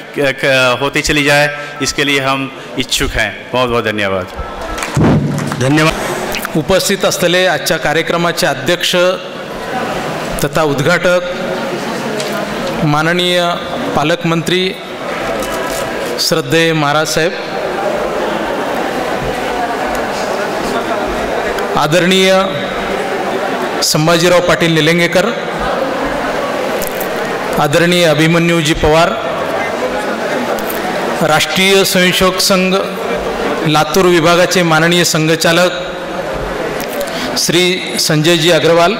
होती चली जाए, इसके लिए हम इच्छुक हैं। बहुत बहुत धन्यवाद। धन्यवाद। उपस्थित असलेले आजच्या कार्यक्रमाचे अध्यक्ष तथा उद्घाटक माननीय पालकमंत्री श्रद्धेय महाराज साहेब, आदरणीय संभाजीराव पाटील निलंगेकर, आदरणीय अभिमन्यूजी पवार, राष्ट्रीय स्वयंसेवक संघ लातूर विभागाचे माननीय संघचालक श्री संजयजी अग्रवाल,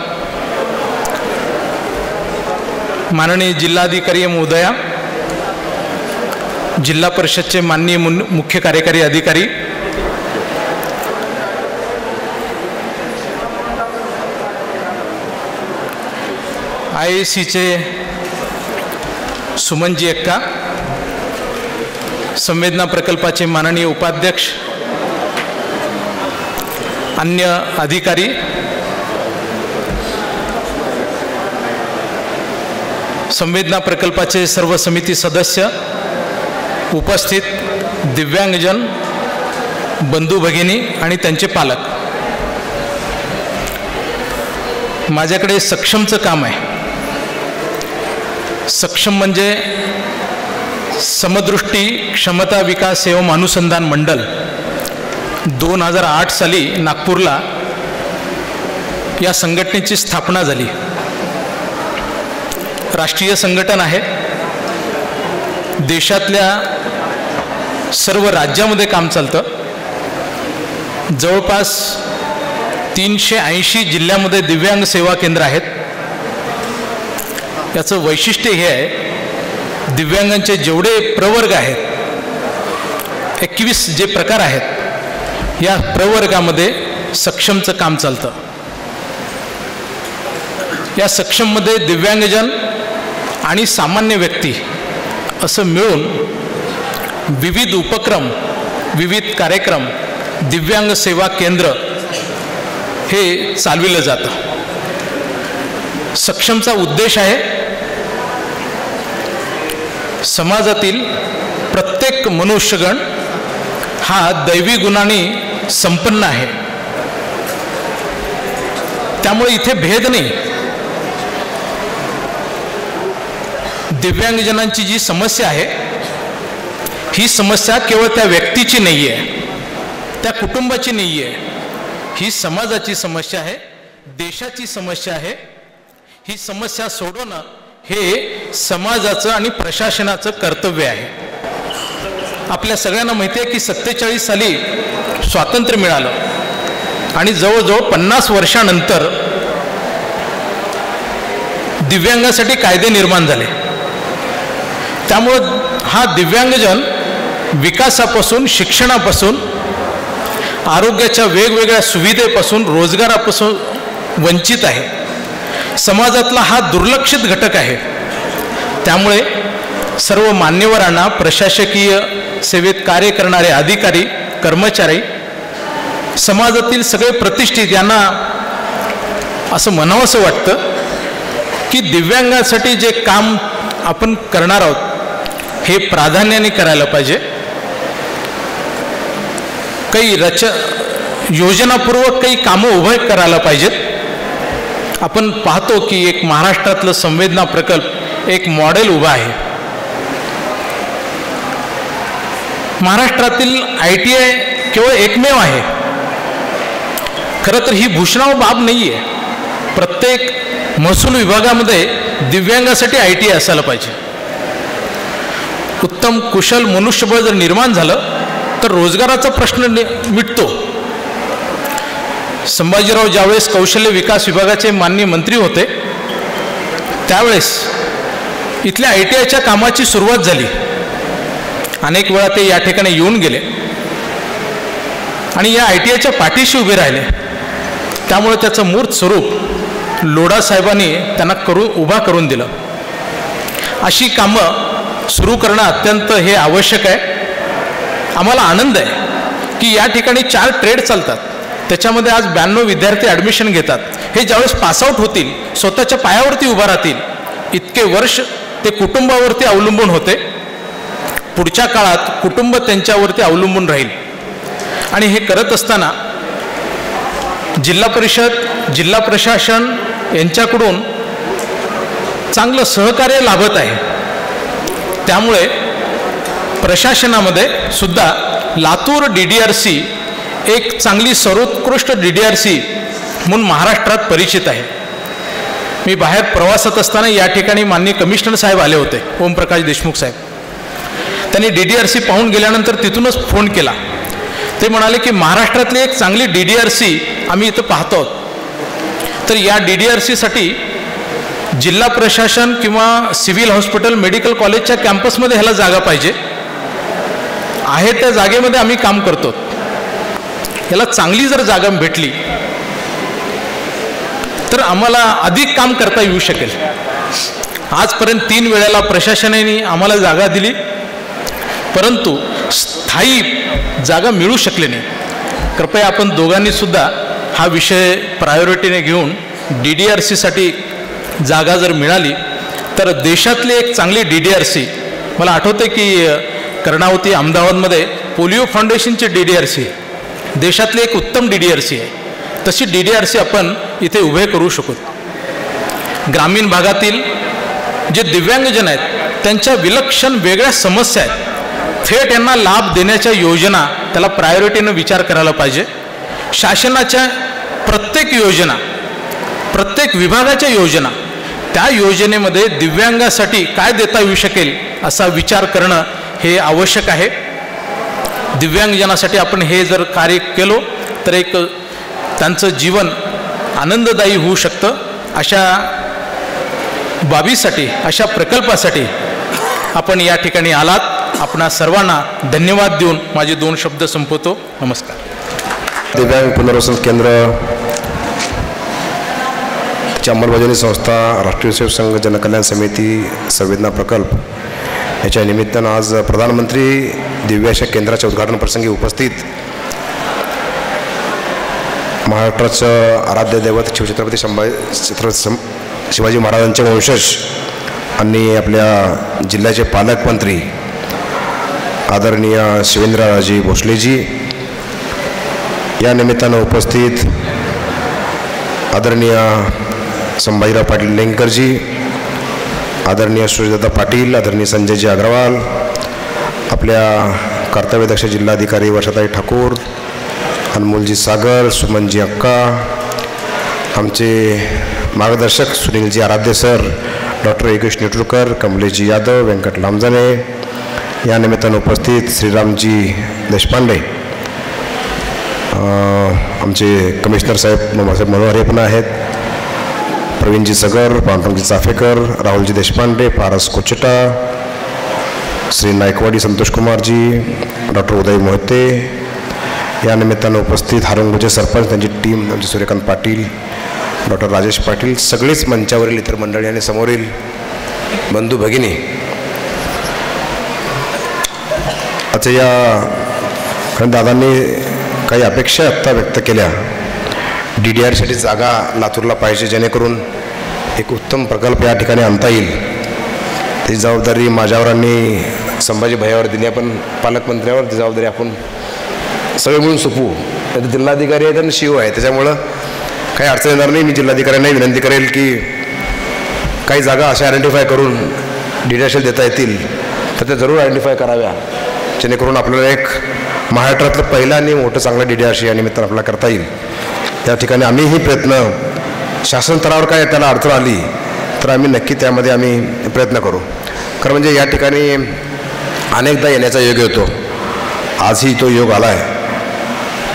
माननीय जिल्हाधिकारी महोदया, जिल्हा परिषदचे माननीय मुख्य कार्यकारी अधिकारी, IACचे सुमनजी एक्का, संवेदना प्रकल्पाचे माननीय उपाध्यक्ष, अन्य अधिकारी, संवेदना प्रकल्पाचे सर्व समिती सदस्य, उपस्थित दिव्यांगजन बंधू भगिनी आणि त्यांचे पालक, माझ्याकडे सक्षमचं काम आहे। सक्षम म्हणजे समदृष्टी क्षमता विकास एवं अनुसंधान मंडल 2008 साली नागपूरला या संघटनेची स्थापना झाली। राष्ट्रीय संघटन आहे, देशातल्या सर्व राज्यामध्ये काम चालतं, जवळपास 380 जिल्ह्यामध्ये दिव्यांग सेवा केंद्र आहेत। याचं वैशिष्ट्य हे आहे, दिव्यांगांचे जेवढे प्रवर्ग आहेत, 21 जे प्रकार आहेत, या प्रवर्गामध्ये सक्षमचं काम चालतं। या सक्षममध्ये दिव्यांगजन आणि सामान्य व्यक्ती असं मिळून विविध उपक्रम, विविध कार्यक्रम, दिव्यांग सेवा केंद्र हे चालविलं जातं। सक्षमचा उद्देश आहे समाजातील प्रत्येक मनुष्यगण हा दैवी गुणांनी संपन्न आहे, त्यामुळे इथे भेद नाही। दिव्यांगजनांची जी समस्या आहे, ही समस्या केवळ त्या व्यक्तीची नाही आहे, त्या कुटुंबाची नाही आहे, ही समाजाची समस्या आहे, देशाची समस्या आहे। ही समस्या सोडवणं हे समाजाचं आणि प्रशासनाचं कर्तव्य आहे। आपल्या सगळ्यांना माहिती आहे की 47 साली स्वातंत्र्य मिळालं आणि जवळजवळ 50 वर्षानंतर दिव्यांगासाठी कायदे निर्माण झाले। त्यामुळे हा दिव्यांगजन विकासापासून, शिक्षणापासून, आरोग्याच्या वेगवेगळ्या सुविधेपासून, रोजगारापासून वंचित आहे। समाजातला हा दुर्लक्षित घटक आहे। त्यामुळे सर्व मान्यवरांना, प्रशासकीय सेवेत कार्य करणारे अधिकारी, कर्मचारी, समाजातील सगळे प्रतिष्ठित यांना असं म्हणावंसं वाटतं की दिव्यांगांसाठी जे काम आपण करणार आहोत हे प्राधान्याने करायला पाहिजे. काही योजनापूर्वक काही कामं उभं करायला पाहिजेत. आपण पाहतो की एक महाराष्ट्रातलं संवेदना प्रकल्प एक मॉडेल उभा आहे. महाराष्ट्रातील ITI केवळ एकमेव आहे. खरं तर ही भूषणाव बाब नाही आहे. प्रत्येक महसूल विभागामध्ये दिव्यांगासाठी ITI असायला पाहिजे. उत्तम कुशल मनुष्यबळ जर निर्माण झालं तर रोजगाराचा प्रश्न मिटतो. संभाजीराव ज्यावेळेस कौशल्य विकास विभागाचे माननीय मंत्री होते त्यावेळेस इथल्या ITIच्या कामाची सुरुवात झाली. अनेक वेळा ते या ठिकाणी येऊन गेले आणि या ITIच्या पाठीशी उभे राहिले. त्यामुळे त्याचं मूर्त स्वरूप लोढा साहेबांनी त्यांना उभा करून दिलं. अशी कामं सुरू करणं अत्यंत हे आवश्यक आहे. आम्हाला आनंद आहे की या ठिकाणी 4 ट्रेड चालतात. त्याच्यामध्ये आज 92 विद्यार्थी ॲडमिशन घेतात. हे ज्यावेळेस पासआउट होतील स्वतःच्या पायावरती उभा राहतील. इतके वर्ष ते कुटुंबावरती अवलंबून होते. पुढच्या काळात कुटुंब त्यांच्यावरती अवलंबून राहील. आणि हे करत असताना जिल्हा परिषद जिल्हा प्रशासन यांच्याकडून चांगलं सहकार्य लाभत आहे. त्यामुळे प्रशासनामध्ये सुद्धा लातूर DDRC एक चांगली सर्वोत्कृष्ट DDRC म्हणून महाराष्ट्रात परिचित आहे. मी बाहेर प्रवासात असताना या ठिकाणी माननीय कमिशनर साहेब आले होते, ओमप्रकाश देशमुख साहेब. त्यांनी DDRC पाहून गेल्यानंतर तिथूनच फोन केला. ते म्हणाले की महाराष्ट्रातली एक चांगली DDRC आम्ही इथं पाहतो आहोत. तर या DDRCसाठी जिल्हा प्रशासन किंवा सिव्हिल हॉस्पिटल मेडिकल कॉलेजच्या कॅम्पसमध्ये ह्याला जागा पाहिजे. आहे त्या जागेमध्ये आम्ही काम करतो. याला चांगली जर जागा भेटली तर आम्हाला अधिक काम करता येऊ शकेल. आजपर्यंत 3 वेळेला प्रशासनाने आम्हाला जागा दिली परंतु स्थायी जागा मिळू शकले नाही. कृपया आपण दोघांनी सुद्धा हा विषय प्रायोरिटीने घेऊन DDRCसाठी जागा जर मिळाली तर देशातली एक चांगली DDRC. मला आठवते की कर्णावती अहमदाबादमध्ये पोलिओ फाउंडेशनची DDRC आहे. देशातली एक उत्तम DDRC आहे. तशी DDRC आपण इथे उभे करू शकू. ग्रामीण भागातील जे दिव्यांगजन आहेत त्यांच्या विलक्षण वेगळ्या समस्या आहेत. थेट यांना लाभ देण्याच्या योजना त्याला प्रायोरिटीनं विचार करायला पाहिजे. शासनाच्या प्रत्येक योजना प्रत्येक विभागाच्या योजना त्या योजनेमध्ये दिव्यांगासाठी काय देता येऊ शकेल असा विचार करणं हे आवश्यक आहे. दिव्यांगजनासाठी आपण हे जर कार्य केलो तर एक त्यांचं जीवन आनंददायी होऊ शकतं. अशा बाबीसाठी अशा प्रकल्पासाठी आपण या ठिकाणी आलात. आपणा सर्वांना धन्यवाद देऊन माझे 2 शब्द संपवतो. नमस्कार. दिव्यांग पुनर्वसन केंद्र ची अंमलबजावणी संस्था राष्ट्रीय सेवक संघ जनकल्याण समिती संवेदना प्रकल्प याच्या निमित्तानं आज प्रधानमंत्री दिव्यांग केंद्राच्या उद्घाटन प्रसंगी उपस्थित महाराष्ट्राचं आराध्य दैवत शिवछत्रपती शिवाजी महाराजांचे वंशज आणि आपल्या जिल्ह्याचे पालकमंत्री आदरणीय शिवेंद्रराजे भोसलेजी, या निमित्तानं उपस्थित आदरणीय संभाजीराव पाटील लेंगकरजी, आदरणीय सुरेशदादा पाटील, आदरणीय संजयजी अग्रवाल, आपल्या कर्तव्यदक्ष जिल्हाधिकारी वर्षाताई ठाकूर, अनमोलजी सागर, सुमनजी अक्का, आमचे मार्गदर्शक सुनीलजी आराध्य सर, डॉक्टर योगेश नेटुरकर, कमलेशजी यादव, व्यंकट लांबजाने, या निमित्तानं उपस्थित श्रीरामजी देशपांडे, आमचे कमिशनर साहेब मनोहरे पण आहेत, प्रवीणजी सगर, पांडुरंगजी चाफेकर, राहुलजी देशपांडे, पारस कोचटा, श्री नायकवाडी संतोष कुमारजी, डॉक्टर उदय मोहिते, या निमित्तानं उपस्थित हारुंगचे सरपंच, त्यांची टीम, आमचे सूर्यकांत पाटील, डॉक्टर राजेश पाटील, सगळेच मंचावरील इतर मंडळी आणि समोरील बंधू भगिनी. आता या दादांनी काही अपेक्षा आत्ता व्यक्त केल्या. DDRसाठी जागा लातूरला पाहिजे जेणेकरून एक उत्तम प्रकल्प या ठिकाणी आणता येईल. ती जबाबदारी माझ्यावर आणि संभाजी भैयावर दिली, आपण पालकमंत्र्यावर ती जबाबदारी आपण सगळे मिळून सोपवू. त्यात जिल्हाधिकारी आहेत आणि शिव आहे, त्याच्यामुळं काही अडचण येणार नाही. मी जिल्हाधिकाऱ्यांनाही विनंती करेल की काही जागा अशा आयडेंटिफाय करून डिटेल्स देता येतील तर ते जरूर आयडेंटिफाय कराव्या, जेणेकरून आपल्याला एक महाराष्ट्रातलं पहिलं आणि मोठं चांगलं DDRC या निमित्तानं आपल्याला करता येईल. त्या ठिकाणी आम्हीही प्रयत्न, शासन स्तरावर काय त्याला अडचण आली तर आम्ही नक्की त्यामध्ये आम्ही प्रयत्न करू. खरं म्हणजे या ठिकाणी अनेकदा येण्याचा योग येतो, आजही तो योग आला आहे.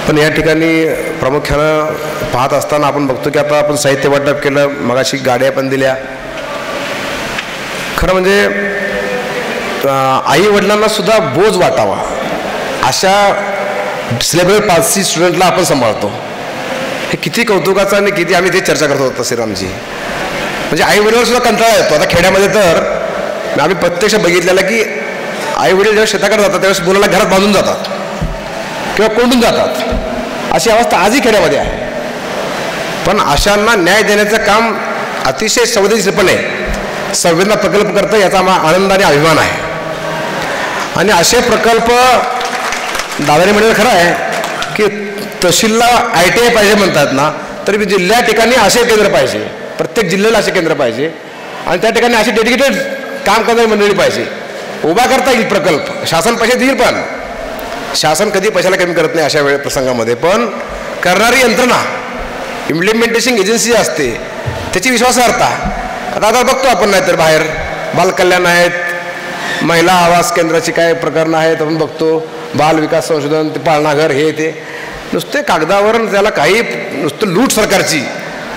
पण या ठिकाणी प्रामुख्यानं पाहत असताना आपण बघतो की आता आपण साहित्य वाटप केलं, मगाशी गाड्या पण दिल्या. खरं म्हणजे आई वडिलांना सुद्धा बोज वाटावा अशा सिलेबस पासची स्टुडंटला आपण सांभाळतो. हे किती कौतुकाचं आणि किती आम्ही ते चर्चा करतो तसेरामची. म्हणजे आई वडिलांना सुद्धा कंटाळा येतो. आता खेड्यामध्ये तर आम्ही प्रत्यक्ष बघितलेलं की आई वडील जेव्हा शेताकडे जातात त्यावेळेस मुलाला घरात बांधून जातात किंवा कोंडून जातात, अशी अवस्था आजही खेड्यामध्ये आहे. पण अशांना न्याय देण्याचं काम अतिशय संवेदनशीलपणे संवेदना प्रकल्प करतं, याचा आनंद आणि अभिमान आहे. आणि असे प्रकल्प दादाने म्हणजे खरं आहे की तहसीलला ITI पाहिजे म्हणतात ना, तरी जिल्ह्या ठिकाणी असे केंद्र पाहिजे, प्रत्येक जिल्ह्याला असे केंद्र पाहिजे आणि त्या ठिकाणी अशी डेडिकेटेड काम करणारी मंडळी पाहिजे. उभा करता येईल प्रकल्प, शासन पैसे देईल, पण शासन कधी पैशाला कमी करत नाही अशा वेळ प्रसंगामध्ये. पण करणारी यंत्रणा, इम्प्लिमेंटेशन एजन्सी असते, त्याची विश्वासार्हता. आता बघतो आपण, नाहीतर बाहेर बालकल्याण आहेत, महिला आवास केंद्राची काय प्रकरणं आहेत आपण बघतो, बाल विकास संशोधन, ते पाळणाघर, हे ते नुसते कागदावर, त्याला काही नुसतं लूट सरकारची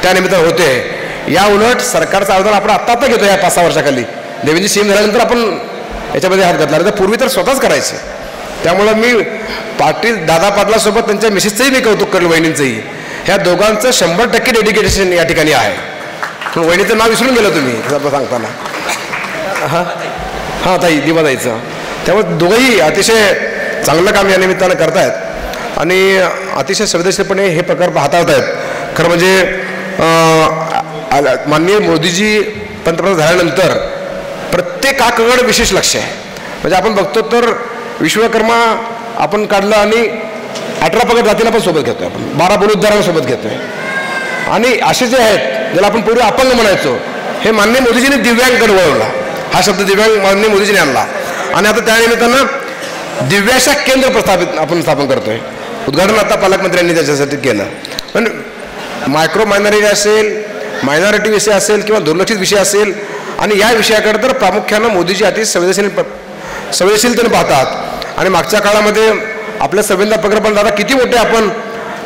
त्यानिमित्तानं होते. या उलट सरकारचं अवदान आपण आत्ता घेतो या 5-6 वर्षाखाली. देवेंद्र सीएम झाल्यानंतर आपण याच्यामध्ये हात घातला, तर पूर्वी तर स्वतःच करायचे. त्यामुळं मी पाटील दादा पाटलासोबत त्यांच्या मिसेसचंही मी कौतुक करेल, वहिनींचंही. ह्या दोघांचं 100% डेडिकेशन या ठिकाणी आहे. वहिनीचं नाव विसरून गेलं तुम्ही सांगताना. हां ताई, दिवाताईचं. त्यामुळे दोघंही अतिशय चांगलं काम या निमित्तानं करतायत आणि अतिशय संवेदनशीलपणे हे प्रकार हाताळत आहेत. खरं म्हणजे माननीय मोदीजी पंतप्रधान झाल्यानंतर प्रत्येकाकडे विशेष लक्ष आहे. म्हणजे आपण बघतो तर विश्वकर्मा आपण काढलं आणि 18 पगड जातीला पण सोबत घेतोय, आपण 12 बलुतदारांना सोबत घेतोय. आणि असे जे आहेत ज्याला आपण पूर्वी अपंग म्हणायचो, हे माननीय मोदीजींनी दिव्यांगकडे वळवला. हा शब्द दिव्यांग माननीय मोदीजींनी आणला आणि आता त्यानिमित्तानं दिव्याशा केंद्र आपण स्थापन करतोय. उद्घाटन आता पालकमंत्र्यांनी त्याच्यासाठी केलं. पण मायक्रो मायनॉरिटी असेल, मायनॉरिटी विषय असेल किंवा दुर्लक्षित विषय असेल, आणि या विषयाकडे तर प्रामुख्यानं मोदीजी अतिशय संवेदनशीलतेने पाहतात. आणि मागच्या काळामध्ये आपल्या संवेदना प्रकल्प दादा किती मोठे, आपण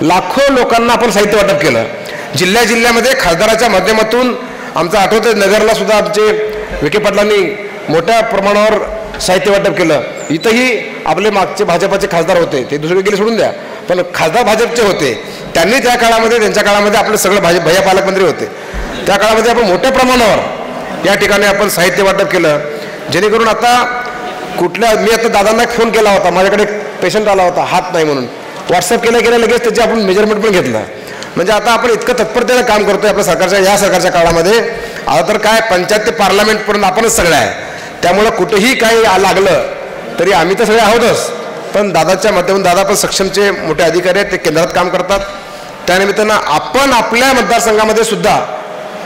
लाखो लोकांना आपण साहित्य वाटप केलं. जिल्ह्यामध्ये खासदाराच्या माध्यमातून आमचं आठवतं, नगरला सुद्धा आमचे विखे पाटलांनी मोठ्या प्रमाणावर साहित्य वाटप केलं. इथंही आपले मागचे भाजपाचे खासदार होते, ते दुसरे गेले सोडून द्या, पण खासदार भाजपचे होते. त्यांनी त्या काळामध्ये, त्यांच्या काळामध्ये आपलं सगळं भैया पालकमंत्री होते, त्या काळामध्ये आपण मोठ्या प्रमाणावर या ठिकाणी आपण साहित्य वाटप केलं. जेणेकरून आता मी आता दादांना एक फोन केला होता, माझ्याकडे पेशंट आला होता, हात नाही म्हणून. व्हॉट्सअप केलं लगेच त्याचे आपण मेजरमेंट पण घेतलं. म्हणजे आता आपण इतकं तत्परतेनं काम करतोय आपल्या सरकारच्या, या सरकारच्या काळामध्ये. आता तर काय पंचायत ते पार्लमेंटपर्यंत आपणच सगळं आहे. त्यामुळं कुठेही काही लागलं तरी आम्ही तर सगळे आहोतच, पण दादाच्या माध्यमातून, दादा पण सक्षमचे मोठे अधिकारी आहेत, ते केंद्रात काम करतात. त्यानिमित्तानं आपण आपल्या मतदारसंघामध्ये सुद्धा,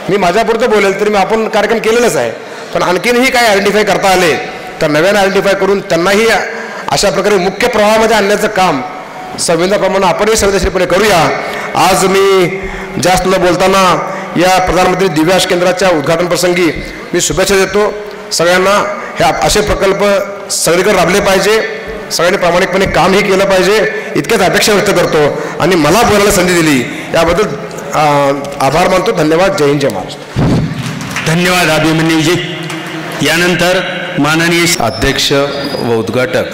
मी माझ्यापुरतं बोलेल तरी मी आपण कार्यक्रम केलेलाच आहे, पण आणखीनही काही आयडेंटिफाय करता आले तर नव्यानं आयडेंटिफाय करून त्यांनाही अशा प्रकारे मुख्य प्रवाहामध्ये आणण्याचं काम संवेदनाप्रमाणे आपणही संवेदनशीलपणे करूया. आज मी जास्त न बोलताना या प्रधानमंत्री दिव्यांग केंद्राच्या उद्घाटन प्रसंगी मी शुभेच्छा देतो सगळ्यांना. हे असे प्रकल्प सगळीकडे राबले पाहिजे, सगळ्यांनी प्रामाणिकपणे कामही केलं पाहिजे, इतक्याच अपेक्षा व्यक्त करतो. आणि मला बोलायला संधी दिली याबद्दल आभार मानतो. धन्यवाद. जय हिंद, जय महाराष्ट्र. धन्यवाद अभिमन्यूजी. यानंतर माननीय अध्यक्ष व उद्घाटक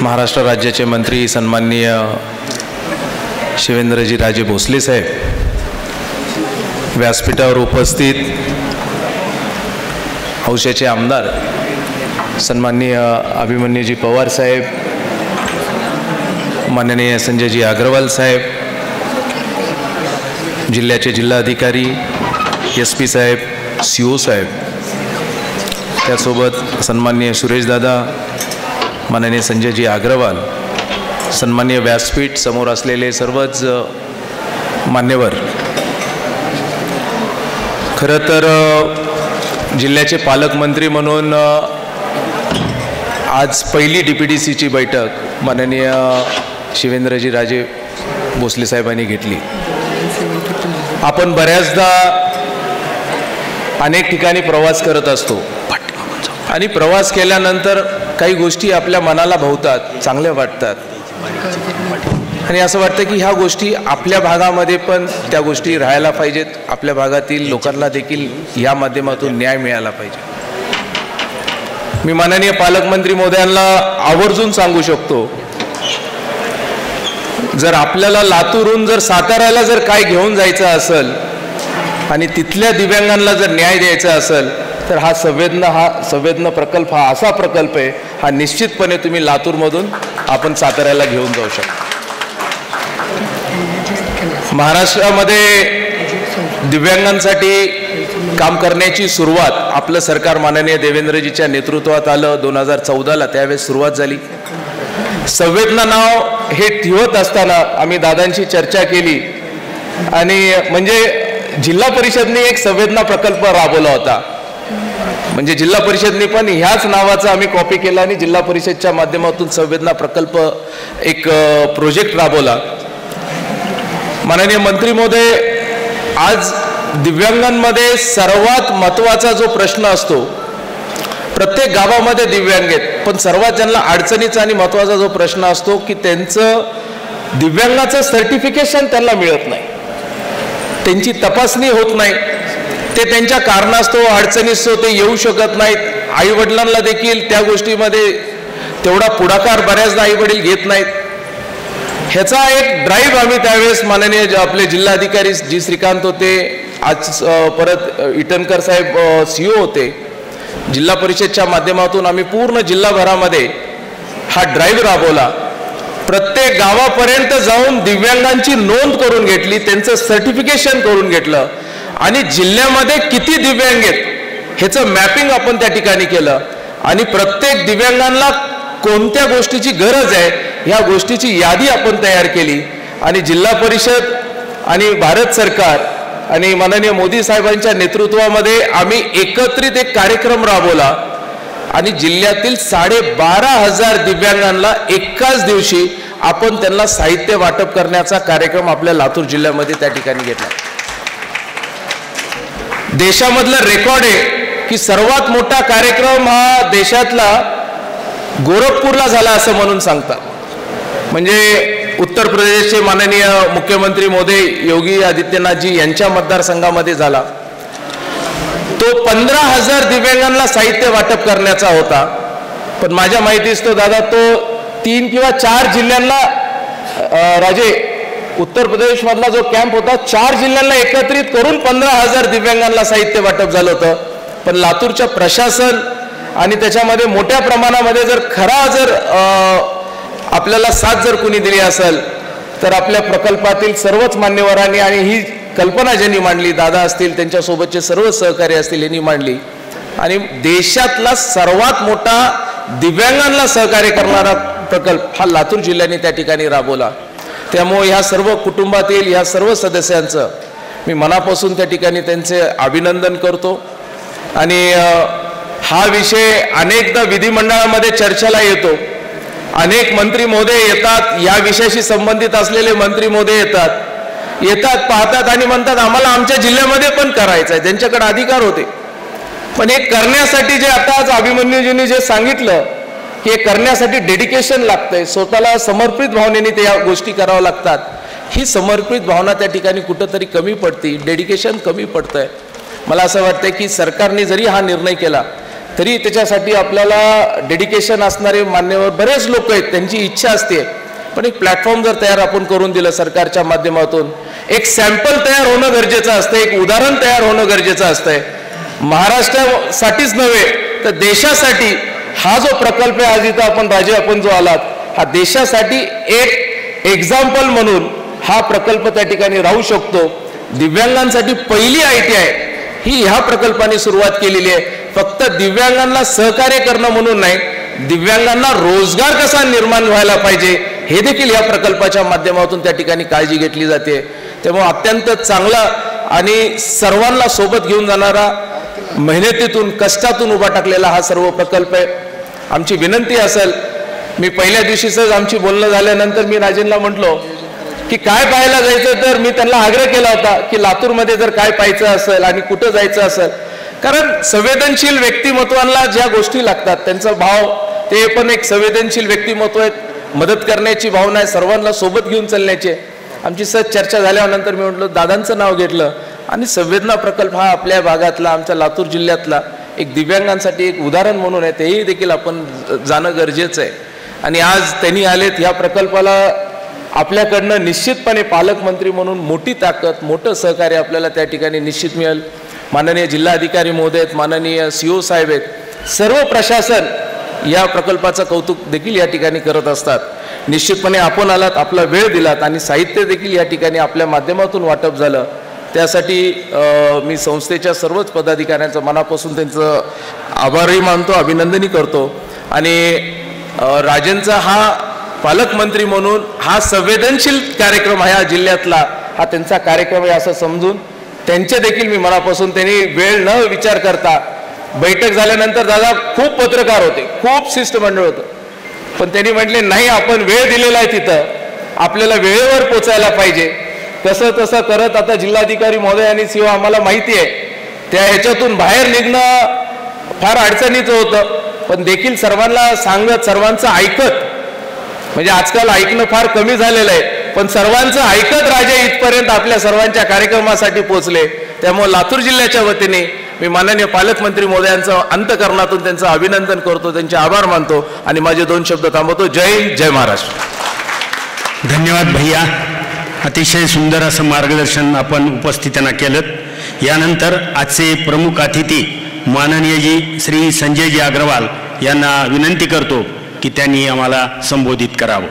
महाराष्ट्र राज्याचे मंत्री सन्माननीय शिवेंद्रजी राजे भोसले साहेब, व्यासपीठावर उपस्थित औशाचे आमदार सन्माननीय अभिमन्यूजी पवार साहेब, माननीय संजयजी अग्रवाल साहेब, जिल्ह्याचे जिल्हाधिकारी, SP साहेब, CO साहेब, त्यासोबत सन्माननीय सुरेशदादा, माननीय संजयजी अग्रवाल, सन्माननीय व्यासपीठ समोर असलेले सर्वच मान्यवर, खरं तर जिल्ह्याचे पालकमंत्री म्हणून आज पहिली DPDCची बैठक माननीय शिवेंद्रजी राजे भोसले साहेबांनी घेतली. आपण बऱ्याचदा अनेक ठिकाणी प्रवास करत असतो आणि प्रवास केल्यानंतर काही गोष्टी आपल्या मनाला भावतात, चांगल्या वाटतात आणि असं वाटतं की ह्या गोष्टी आपल्या भागामध्ये पण त्या गोष्टी राहायला पाहिजेत, आपल्या भागातील लोकांना देखील या माध्यमातून न्याय मिळाला पाहिजे. मी माननीय पालकमंत्री महोदयांना आवर्जून सांगू शकतो, जर आपल्याला लातूरहून जर साताऱ्याला जर काय घेऊन जायचं असेल आणि तिथल्या दिव्यांगांना जर न्याय द्यायचा असेल तर हा संवेदना प्रकल्प हा असा प्रकल्प आहे, हा निश्चितपणे तुम्ही लातूरमधून आपण साताऱ्याला घेऊन जाऊ शकता. महाराष्ट्रामध्ये दिव्यांगांसाठी काम करण्याची सुरुवात आपलं सरकार माननीय देवेंद्रजीच्या नेतृत्वात आलं 2014ला, त्यावेळेस सुरुवात झाली. संवेदना नाव हे ठेवत असताना आम्ही दादांशी चर्चा केली आणि म्हणजे जिल्हा परिषदने एक संवेदना प्रकल्प राबवला होता. म्हणजे जिल्हा परिषदने पण ह्याच नावाचा आम्ही कॉपी केला आणि जिल्हा परिषदच्या माध्यमातून संवेदना प्रकल्प एक प्रोजेक्ट राबवला. माननीय मंत्री महोदय, आज दिव्यांगांमध्ये सर्वात महत्त्वाचा जो प्रश्न असतो, प्रत्येक गावामध्ये दिव्यांग आहेत, पण सर्वात ज्यांना अडचणीचा आणि महत्त्वाचा जो प्रश्न असतो की त्यांचं दिव्यांगाचं सर्टिफिकेशन त्यांना मिळत नाही, त्यांची तपासणी होत नाही, ते त्यांच्या कारणास्तव अडचणीस्तव ते येऊ शकत नाहीत. आईवडिलांना देखील त्या गोष्टीमध्ये तेवढा पुढाकार बऱ्याचदा आईवडील घेत नाहीत. ह्याचा एक ड्राईव्ह आम्ही त्यावेळेस माननीय आपले जिल्हाधिकारी जी श्रीकांत होते, आज परत इटनकर साहेब CEO होते, जिल्हा परिषदच्या माध्यमातून आम्ही पूर्ण जिल्हाभरामध्ये हा ड्राईव्ह राबवला. प्रत्येक गावापर्यंत जाऊन दिव्यांगांची नोंद करून घेतली, त्यांचं सर्टिफिकेशन करून घेतलं आणि जिल्ह्यामध्ये किती दिव्यांग आहेत ह्याचं मॅपिंग आपण त्या ठिकाणी केलं आणि प्रत्येक दिव्यांगांना कोणत्या गोष्टीची गरज आहे ह्या गोष्टीची यादी आपण तयार केली आणि जिल्हा परिषद आणि भारत सरकार आणि माननीय मोदी साहेबांच्या नेतृत्वामध्ये आम्ही एकत्रित एक कार्यक्रम राबवला आणि जिल्ह्यातील 12,500 दिव्यांगांना एकाच दिवशी आपण त्यांना साहित्य वाटप करण्याचा कार्यक्रम आपल्या लातूर जिल्ह्यामध्ये त्या ठिकाणी घेतला. देशामधला रेकॉर्ड आहे की सर्वात मोठा कार्यक्रम हा देशातला गोरखपूरला झाला असं म्हणून सांगतात. म्हणजे उत्तर प्रदेशचे माननीय मुख्यमंत्री महोदय योगी आदित्यनाथजी यांच्या मतदारसंघामध्ये झाला. तो 15,000 दिव्यांगांना साहित्य वाटप करण्याचा होता, पण माझ्या माहितीस तो दादा तो 3 किंवा 4 जिल्ह्यांना राजे उत्तर प्रदेश मधला जो कॅम्प होता 4 जिल्ह्यांना एकत्रित करून 15,000 दिव्यांगांना साहित्य वाटप झालं होतं. पण लातूरच्या प्रशासन आणि त्याच्यामध्ये मोठ्या प्रमाणामध्ये जर खरा जर आपल्याला साथ जर कुणी दिली असेल तर आपल्या प्रकल्पातील सर्वच मान्यवरांनी आणि ही कल्पना ज्यांनी मांडली, दादा असतील त्यांच्यासोबतचे सर्व सहकारी असतील यांनी मांडली आणि देशातला सर्वात मोठा दिव्यांगांना सहकार्य करणारा प्रकल्प हा लातूर जिल्ह्याने त्या ठिकाणी राबवला. त्यामुळे ह्या सर्व कुटुंबातील ह्या सर्व सदस्यांचं मी मनापासून त्या ठिकाणी त्यांचे अभिनंदन करतो. आणि हा विषय अनेकदा विधिमंडळामध्ये चर्चेला येतो, अनेक मंत्री महोदय येतात, या विषयाशी संबंधित असलेले मंत्री महोदय येतात पाहतात आणि म्हणतात आम्हाला आमच्या जिल्ह्यामध्ये पण करायचं आहे, त्यांच्याकडे अधिकार होते. पण हे करण्यासाठी जे आता आज अभिमन्यूजींनी जे सांगितलं की हे करण्यासाठी डेडिकेशन लागतंय, स्वतःला समर्पित भावनेने त्या गोष्टी कराव्या लागतात. ही समर्पित भावना त्या ठिकाणी कुठंतरी कमी पडते, डेडिकेशन कमी पडतंय. मला असं वाटतंय की सरकारने जरी हा निर्णय केला तरी त्याच्यासाठी आपल्याला डेडिकेशन असणारे मान्यवर बरेच लोक आहेत, त्यांची इच्छा असते. पण एक प्लॅटफॉर्म जर तयार आपण करून दिलं सरकारच्या माध्यमातून, एक सॅम्पल तयार होणं गरजेचं असतं, एक उदाहरण तयार होणं गरजेचं असतंय. महाराष्ट्रासाठीच नव्हे तर देशासाठी हा जो प्रकल्प आहे आज इथं आपण जो आलात, हा देशासाठी एक एक्झाम्पल म्हणून हा प्रकल्प त्या ठिकाणी राहू शकतो. दिव्यांगांसाठी पहिली ITI ही ह्या प्रकल्पाने सुरुवात केलेली आहे. फक्त दिव्यांगांना सहकार्य करणं म्हणून नाही, दिव्यांगांना रोजगार कसा निर्माण व्हायला पाहिजे हे देखील या प्रकल्पाच्या माध्यमातून त्या ठिकाणी काळजी घेतली जाते. त्यामुळे अत्यंत चांगला आणि सर्वांना सोबत घेऊन जाणारा, मेहनतीतून कष्टातून उभा टाकलेला हा सर्व प्रकल्प आहे. आमची विनंती असेल, मी पहिल्या दिवशीच आमची बोलणं झाल्यानंतर मी राजेंना म्हटलो की काय पाहायला जायचं, तर मी त्यांना आग्रह केला होता की लातूरमध्ये जर काय पाहायचं असेल आणि कुठं जायचं असेल, कारण संवेदनशील व्यक्तिमत्वांना ज्या गोष्टी लागतात त्यांचा भाव, ते पण एक संवेदनशील व्यक्तिमत्व आहेत, मदत करण्याची भावना आहे, सर्वांना सोबत घेऊन चालण्याची. आमची सहज चर्चा झाल्यानंतर मी म्हटलं, दादांचं नाव घेतलं आणि संवेदना प्रकल्प हा आपल्या भागातला, आमच्या लातूर जिल्ह्यातला एक दिव्यांगांसाठी एक उदाहरण म्हणून आहे, तेही देखील आपण जाणं गरजेचं आहे. आणि आज त्यांनी आलेत, या प्रकल्पाला आपल्याकडनं निश्चितपणे पालकमंत्री म्हणून मोठी ताकद, मोठं सहकार्य आपल्याला त्या ठिकाणी निश्चित मिळेल. माननीय जिल्हाधिकारी महोदय आहेत, माननीय CO साहेब आहेत, सर्व प्रशासन या प्रकल्पाचं कौतुक देखील या ठिकाणी करत असतात. निश्चितपणे आपण आलात, आपला वेळ दिलात आणि साहित्य देखील या ठिकाणी आपल्या माध्यमातून वाटप झालं, त्यासाठी मी संस्थेच्या सर्वच पदाधिकाऱ्यांचं मनापासून त्यांचं आभारही मानतो, अभिनंदनही करतो. आणि राजेंचा हा पालकमंत्री म्हणून हा संवेदनशील कार्यक्रम ह्या जिल्ह्यातला हा त्यांचा कार्यक्रम आहे असं समजून त्यांचे देखील मी मनापासून, त्यांनी वेळ न विचार करता, बैठक झाल्यानंतर दादा खूप पत्रकार होते, खूप शिष्टमंडळ होतं, पण त्यांनी म्हटले नाही, आपण वेळ दिलेला आहे तिथं, आपल्याला वेळेवर पोचायला पाहिजे. कसं तसं करत आता जिल्हाधिकारी महोदय आणि CO आम्हाला माहिती आहे, त्या ह्याच्यातून बाहेर निघणं फार अडचणीचं होतं, पण देखील सर्वांना सांगत, सर्वांचं ऐकत, म्हणजे आजकाल ऐकणं फार कमी झालेलं आहे, पण सर्वांचं ऐकत राजे इथपर्यंत आपल्या सर्वांच्या कार्यक्रमासाठी पोहोचले. त्यामुळे लातूर जिल्ह्याच्या वतीने मी माननीय पालकमंत्री महोदयांचं अंतःकरणातून त्यांचं अभिनंदन करतो, त्यांचे आभार मानतो आणि माझे 2 शब्द थांबवतो. जय हिंद, जय महाराष्ट्र. धन्यवाद भैया. अतिशय सुंदर असं मार्गदर्शन आपण उपस्थितांना केलं. यानंतर आजचे प्रमुख अतिथी माननीयजी श्री संजयजी अग्रवाल यांना विनंती करतो की त्यांनी आम्हाला संबोधित करावं.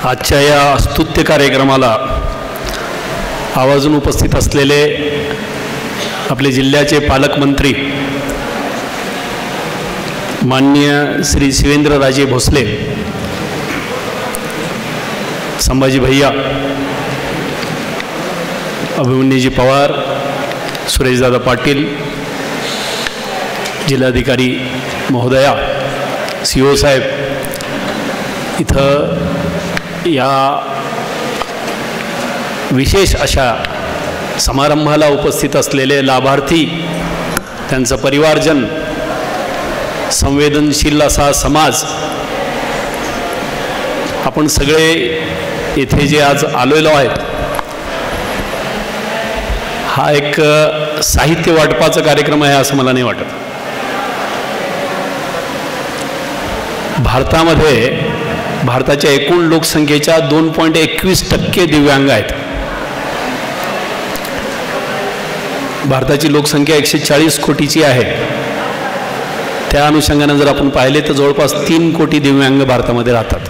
आजच्या या स्तुत्य कार्यक्रमाला आवर्जून उपस्थित असलेले आपले जिल्ह्याचे पालकमंत्री माननीय श्री शिवेंद्रराजे भोसले, संभाजी भैया, अभिमन्यूजी पवार, सुरेशदादा पाटील, जिल्हाधिकारी महोदया, CO साहेब, इथं या विशेष अशा समारंभाला उपस्थित असलेले लाभार्थी, त्यांचं परिवारजन, संवेदनशील असा समाज, आपण सगळे इथे जे आज आलेलो आहेत, हा एक साहित्य वाटपाचा कार्यक्रम आहे असं मला नाही वाटत. भारतामध्ये भारताच्या एकूण लोकसंख्येच्या 2.21% दिव्यांग आहेत. भारताची लोकसंख्या 140 कोटीची आहे. त्या अनुषंगाने जर आपण पाहिले तर जवळपास 3 कोटी दिव्यांग भारतामध्ये राहतात.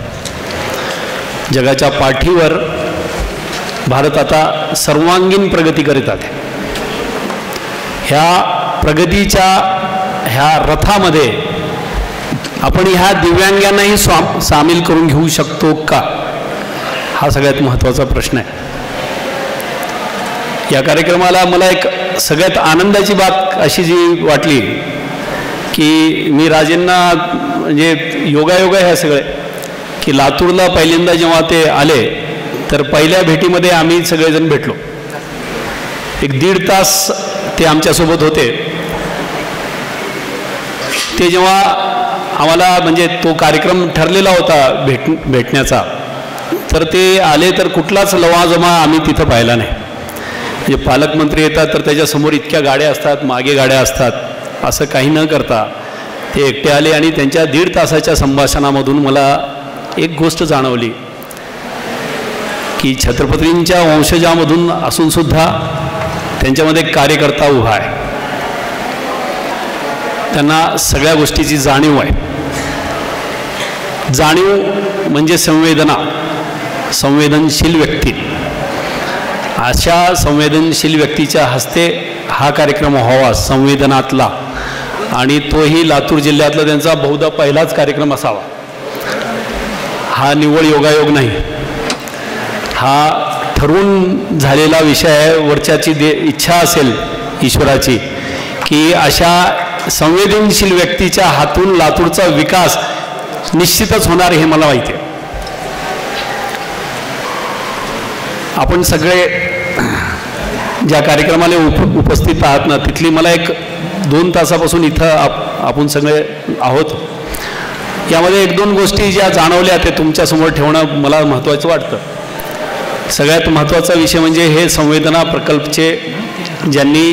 जगाच्या पाठीवर भारत आता सर्वांगीण प्रगती करीत आहे. ह्या प्रगतीच्या ह्या रथामध्ये आपण ह्या दिव्यांगांनाही सामील करून घेऊ शकतो का, हा सगळ्यात महत्त्वाचा प्रश्न आहे. या कार्यक्रमाला मला एक सगळ्यात आनंदाची बात अशी जी वाटली की मी राजेंना, म्हणजे योगायोग आहे सगळे, की लातूरला पहिल्यांदा जेव्हा ते आले तर पहिल्या भेटीमध्ये आम्ही सगळेजण भेटलो. एक 1.5 तास ते आमच्यासोबत होते. ते जेव्हा आम्हाला, म्हणजे तो कार्यक्रम ठरलेला होता भेटण्याचा, तर ते आले तर कुठलाच लवाजमा आम्ही तिथं पाहिला नाही. म्हणजे पालकमंत्री येतात तर त्याच्यासमोर इतक्या गाड्या असतात, मागे गाड्या असतात, असं काही न करता ते एकटे आले आणि त्यांच्या 1.5 तासाच्या संभाषणामधून मला एक गोष्ट जाणवली की छत्रपतींच्या वंशजामधून असूनसुद्धा त्यांच्यामध्ये एक कार्यकर्ता उभा आहे. त्यांना सगळ्या गोष्टीची जाणीव आहे. जाणीव म्हणजे संवेदना. संवेदनशील व्यक्ती, अशा संवेदनशील व्यक्तीच्या हस्ते हा कार्यक्रम व्हावा संवेदनातला, आणि तोही लातूर जिल्ह्यातला त्यांचा बहुधा पहिलाच कार्यक्रम असावा. हा निव्वळ योगायोग नाही, हा ठरवून झालेला विषय आहे. वरच्याची इच्छा असेल ईश्वराची की अशा संवेदनशील व्यक्तीच्या हातून लातूरचा विकास निश्चितच होणार हे मला माहिती आहे. आपण सगळे ज्या कार्यक्रमाला उपस्थित आहात ना, तिथली मला 1-2 तासापासून इथं आपण सगळे आहोत, यामध्ये 1-2 गोष्टी ज्या जाणवल्या ते तुमच्यासमोर ठेवणं मला महत्त्वाचं वाटतं. सगळ्यात महत्त्वाचा विषय म्हणजे हे संवेदना प्रकल्पचे ज्यांनी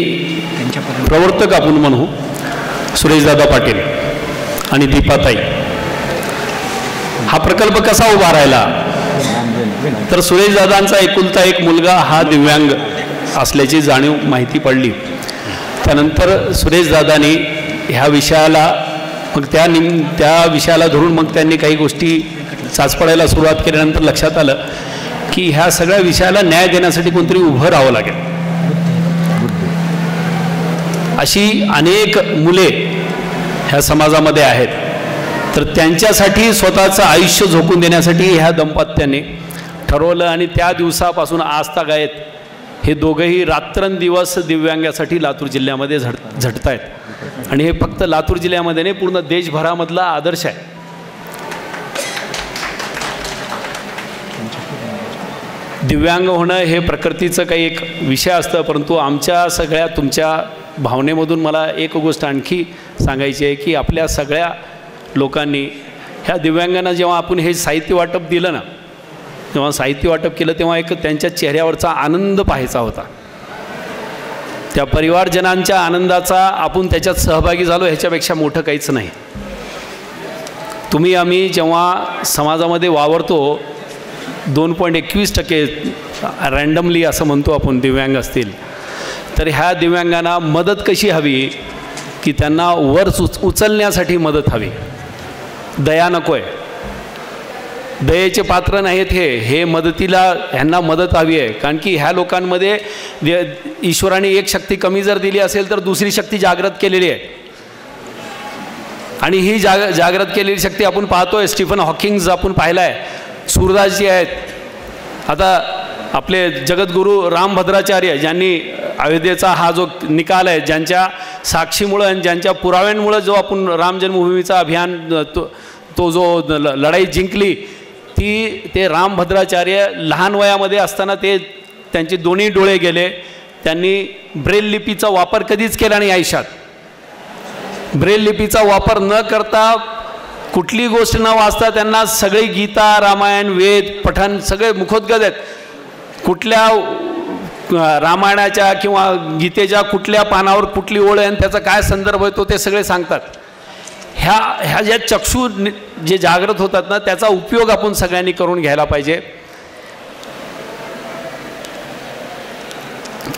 प्रवर्तक आपण म्हणू सुरेशदादा पाटील आणि दीपाताई, हा प्रकल्प कसा उभा राहिला तर सुरेशदादांचा एकुलता एक मुलगा हा दिव्यांग असल्याची जाणीव माहिती पडली. त्यानंतर सुरेशदादांनी ह्या विषयाला मग त्या विषयाला धरून मग त्यांनी काही गोष्टी चाचपडायला सुरुवात केल्यानंतर लक्षात आलं की ह्या सगळ्या विषयाला न्याय देण्यासाठी कोणतरी उभं राहावं लागेल. अशी अनेक मुले ह्या समाजामध्ये आहेत, तर त्यांच्यासाठी स्वतःचं आयुष्य झोकून देण्यासाठी ह्या दंपत्याने ठरवलं आणि त्या दिवसापासून आजतागायत हे दोघंही रात्रंदिवस दिव्यांगासाठी लातूर जिल्ह्यामध्ये झटत आहेत. आणि हे फक्त लातूर जिल्ह्यामध्ये नाही, पूर्ण देशभरामधला आदर्श आहे. दिव्यांग होणं हे प्रकृतीचं काही एक विषय असतं, परंतु आमच्या सगळ्या तुमच्या भावनेमधून मला एक गोष्ट आणखी सांगायची आहे की आपल्या सगळ्या लोकांनी ह्या दिव्यांगांना जेव्हा आपण हे साहित्य वाटप दिलं ना, जेव्हा साहित्य वाटप केलं तेव्हा एक त्यांच्या चेहऱ्यावरचा आनंद पाहायचा होता. त्या परिवारजनांच्या आनंदाचा आपण त्याच्यात सहभागी झालो ह्याच्यापेक्षा मोठं काहीच नाही. तुम्ही आम्ही जेव्हा समाजामध्ये वावरतो 2.21% रँडमली असं म्हणतो आपण दिव्यांग असतील, तर ह्या दिव्यांगांना मदत कशी हवी की त्यांना वर उचलण्यासाठी मदत हवी. दया नको आहे, दयेचे पात्र नाहीत हे मदतीला ह्यांना मदत हवी आहे. कारण की ह्या लोकांमध्ये ईश्वराने एक शक्ती कमी जर दिली असेल तर दुसरी शक्ती जागृत केलेली आहे, आणि ही जागृत केलेली शक्ती आपण पाहतोय. स्टीफन हॉकिंग्स आपण पाहिला आहे, सूरदासजी आहेत, आता आपले जगद्गुरू रामभद्राचार्य ज्यांनी अयोध्येचा हा जो निकाल आहे, ज्यांच्या साक्षीमुळं आणि ज्यांच्या पुराव्यांमुळं जो आपण राम जन्मभूमीचा अभियान तो जो लढाई जिंकली, ते रामभद्राचार्य लहान वयामध्ये असताना त्यांचे दोन्ही डोळे गेले. त्यांनी ब्रेल लिपीचा वापर कधीच केला नाही आयुष्यात. ब्रेल लिपीचा वापर न करता कुठली गोष्ट न वाचता त्यांना सगळी गीता, रामायण, वेद पठण सगळे मुखोद्गत आहेत. कुठल्या रामायणाच्या किंवा गीतेच्या कुठल्या पानावर कुठली ओळ आहे आणि त्याचा काय संदर्भ आहे ते सगळे सांगतात. ह्या ज्या चक्षु जे जागृत होतात ना, त्याचा उपयोग आपण सगळ्यांनी करून घ्यायला पाहिजे.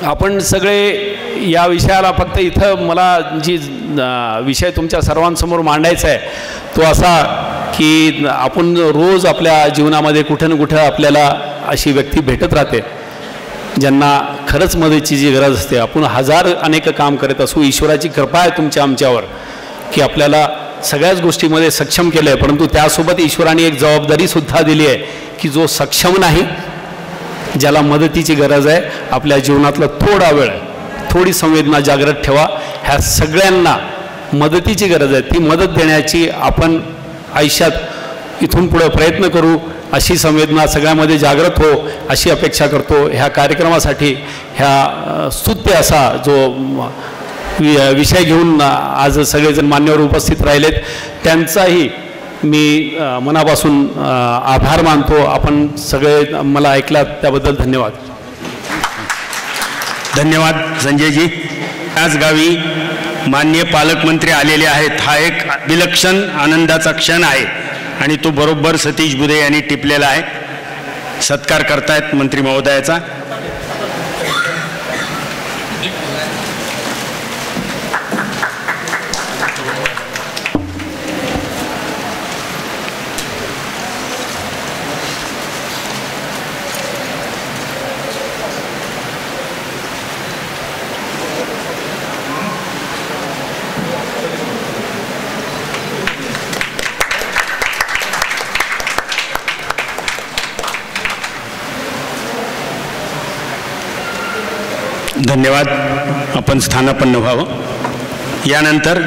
आपण सगळे या विषयाला फक्त इथं मला जी विषय तुमच्या सर्वांसमोर मांडायचा आहे तो असा की आपण रोज आपल्या जीवनामध्ये कुठं ना कुठं आपल्याला अशी व्यक्ती भेटत राहते ज्यांना खरंच मदतीची जी गरज असते. आपण अनेक काम करत असू, ईश्वराची कृपा आहे तुमच्या आमच्यावर की आपल्याला सगळ्याच गोष्टीमध्ये सक्षम केलं आहे, परंतु त्यासोबत ईश्वराने एक जबाबदारीसुद्धा दिली आहे की जो सक्षम नाही, ज्याला मदतीची गरज आहे, आपल्या जीवनातला थोडा वेळ थोडी संवेदना जागृत ठेवा. ह्या सगळ्यांना मदतीची गरज आहे, ती मदत देण्याची आपण आयुष्यात इथून पुढे प्रयत्न करू. अशी संवेदना सगळ्यामध्ये जागृत हो अशी अपेक्षा करतो. ह्या कार्यक्रमासाठी ह्या स्तुत्य असा जो विषय घेऊन आज सगळेजण मान्यवर उपस्थित राहिलेत त्यांचाही मी मनापासून आभार मानतो. आपण सगळे मला ऐकलात त्याबद्दल धन्यवाद. धन्यवाद संजयजी. आज गावी माननीय पालकमंत्री आलेले आहेत. हा एक विलक्षण आनंदाचा क्षण आहे आणि तो बरोबर सतीश बुधे यांनी टिपलेला आहे. सत्कार करतायत मंत्री महोदयाचा. धन्यवाद. आपण स्थानापन्न व्हावं. यानंतर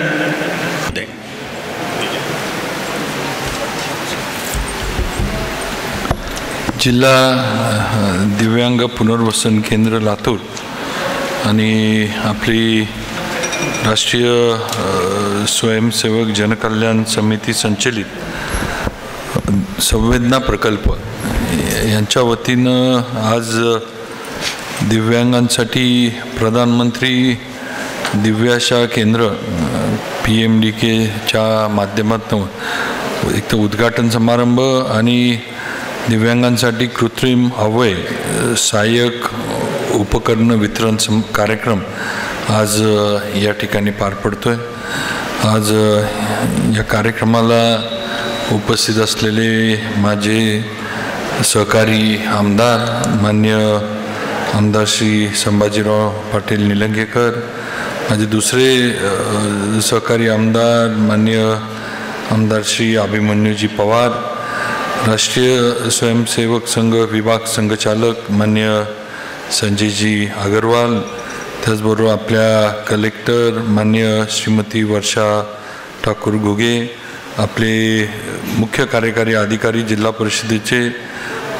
जिल्हा दिव्यांग पुनर्वसन केंद्र लातूर आणि आपली राष्ट्रीय स्वयंसेवक जनकल्याण समिती संचलित संवेदना प्रकल्प यांच्या वतीनं आज दिव्यांगांसाठी प्रधानमंत्री दिव्याशा केंद्र PMDKच्या माध्यमातून एक तर उद्घाटन समारंभ आणि दिव्यांगांसाठी कृत्रिम अवयव सहाय्यक उपकरण वितरण कार्यक्रम आज या ठिकाणी पार पडतोय. आज या कार्यक्रमाला उपस्थित असलेले माझे सहकारी आमदार मान्य आमदार श्री संभाजीराव पाटील निलंगेकर, माझे दुसरे सहकारी आमदार मान्य आमदार श्री अभिमन्यूजी पवार, राष्ट्रीय स्वयंसेवक संघ विभाग संघचालक मान्य संजयजी अगरवाल, त्याचबरोबर आपल्या कलेक्टर मान्य श्रीमती वर्षा ठाकूर घुगे, आपले मुख्य कार्यकारी अधिकारी जिल्हा परिषदेचे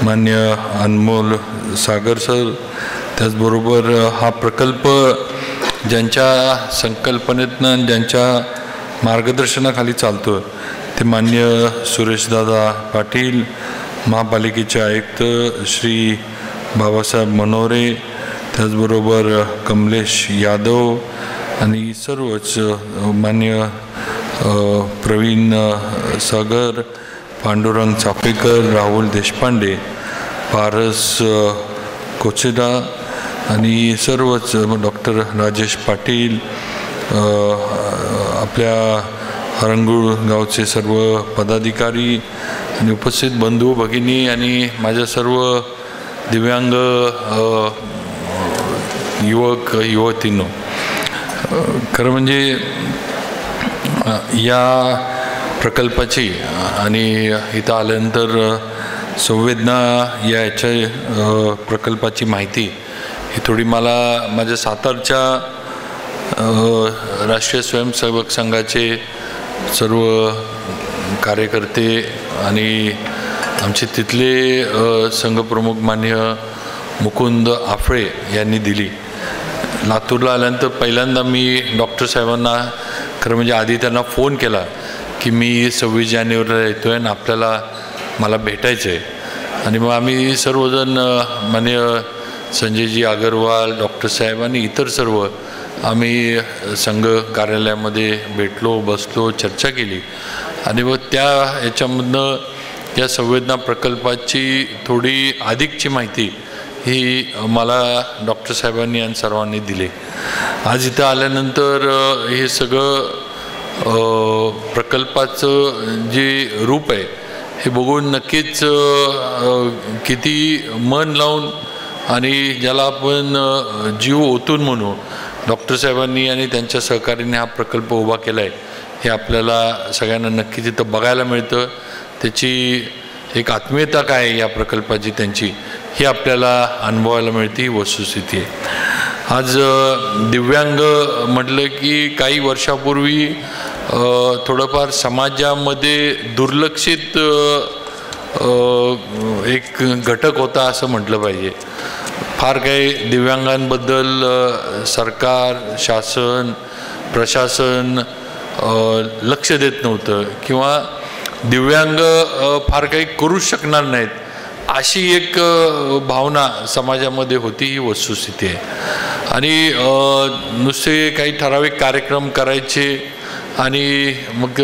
मान्य अनमोल सागर सर, त्याचबरोबर हा प्रकल्प ज्यांच्या संकल्पनेतनं ज्यांच्या मार्गदर्शनाखाली चालतो ते मान्य सुरेशदादा पाटील, महापालिकेचे आयुक्त श्री बाबासाहेब मनोरे, त्याचबरोबर कमलेश यादव आणि सर्वच मान्य प्रवीण सागर, पांडुरंग चापेकर, राहुल देशपांडे, पारस कोचेदा आणि सर्वच डॉक्टर राजेश पाटील, आपल्या हरंगुळ गावचे सर्व पदाधिकारी आणि उपस्थित बंधू भगिनी आणि माझ्या सर्व दिव्यांग युवक युवतींनो, खरं म्हणजे या प्रकल्पाची आणि इथं आल्यानंतर संवेदना याच्या प्रकल्पाची माहिती ही थोडी मला माझ्या सातारच्या राष्ट्रीय स्वयंसेवक संघाचे सर्व कार्यकर्ते आणि आमचे तिथले संघप्रमुख मान्य मुकुंद आफळे यांनी दिली. लातूरला आल्यानंतर पहिल्यांदा मी डॉक्टर साहेबांना खरं म्हणजे आधी त्यांना फोन केला की मी 26 जानेवारीला येतो आहे आणि आपल्याला मला भेटायचं आहे. आणि मग आम्ही सर्वजण मान्य संजयजी अगरवाल, डॉक्टर साहेब आणि इतर सर्व आम्ही संघ कार्यालयामध्ये भेटलो, बसलो, चर्चा केली आणि मग त्या याच्यामधनं या संवेदना प्रकल्पाची थोडी अधिकची माहिती ही मला डॉक्टर साहेबांनी आणि सर्वांनी दिली. आज इथं आल्यानंतर हे सगळं प्रकल्पाचं जे रूप आहे हे बघून नक्कीच किती मन लावून आणि ज्याला आपण जीव ओतून म्हणू डॉक्टर साहेबांनी आणि त्यांच्या सहकार्याने हा प्रकल्प उभा केला आहे हे आपल्याला सगळ्यांना नक्कीच इथं बघायला मिळतं. त्याची एक आत्मीयता काय आहे या प्रकल्पाची त्यांची ही आपल्याला अनुभवायला मिळते, ही वस्तुस्थिती आहे. आज दिव्यांग म्हटलं की काही वर्षापूर्वी थोडंफार समाजामध्ये दुर्लक्षित एक घटक होता असं म्हटलं पाहिजे. फार काही दिव्यांगांबद्दल सरकार, शासन, प्रशासन लक्ष देत नव्हतं किंवा दिव्यांग फार काही करू शकणार नाहीत अशी एक भावना समाजामध्ये होती, ही वस्तुस्थिती आहे. आणि नुसते काही ठराविक कार्यक्रम करायचे आणि मग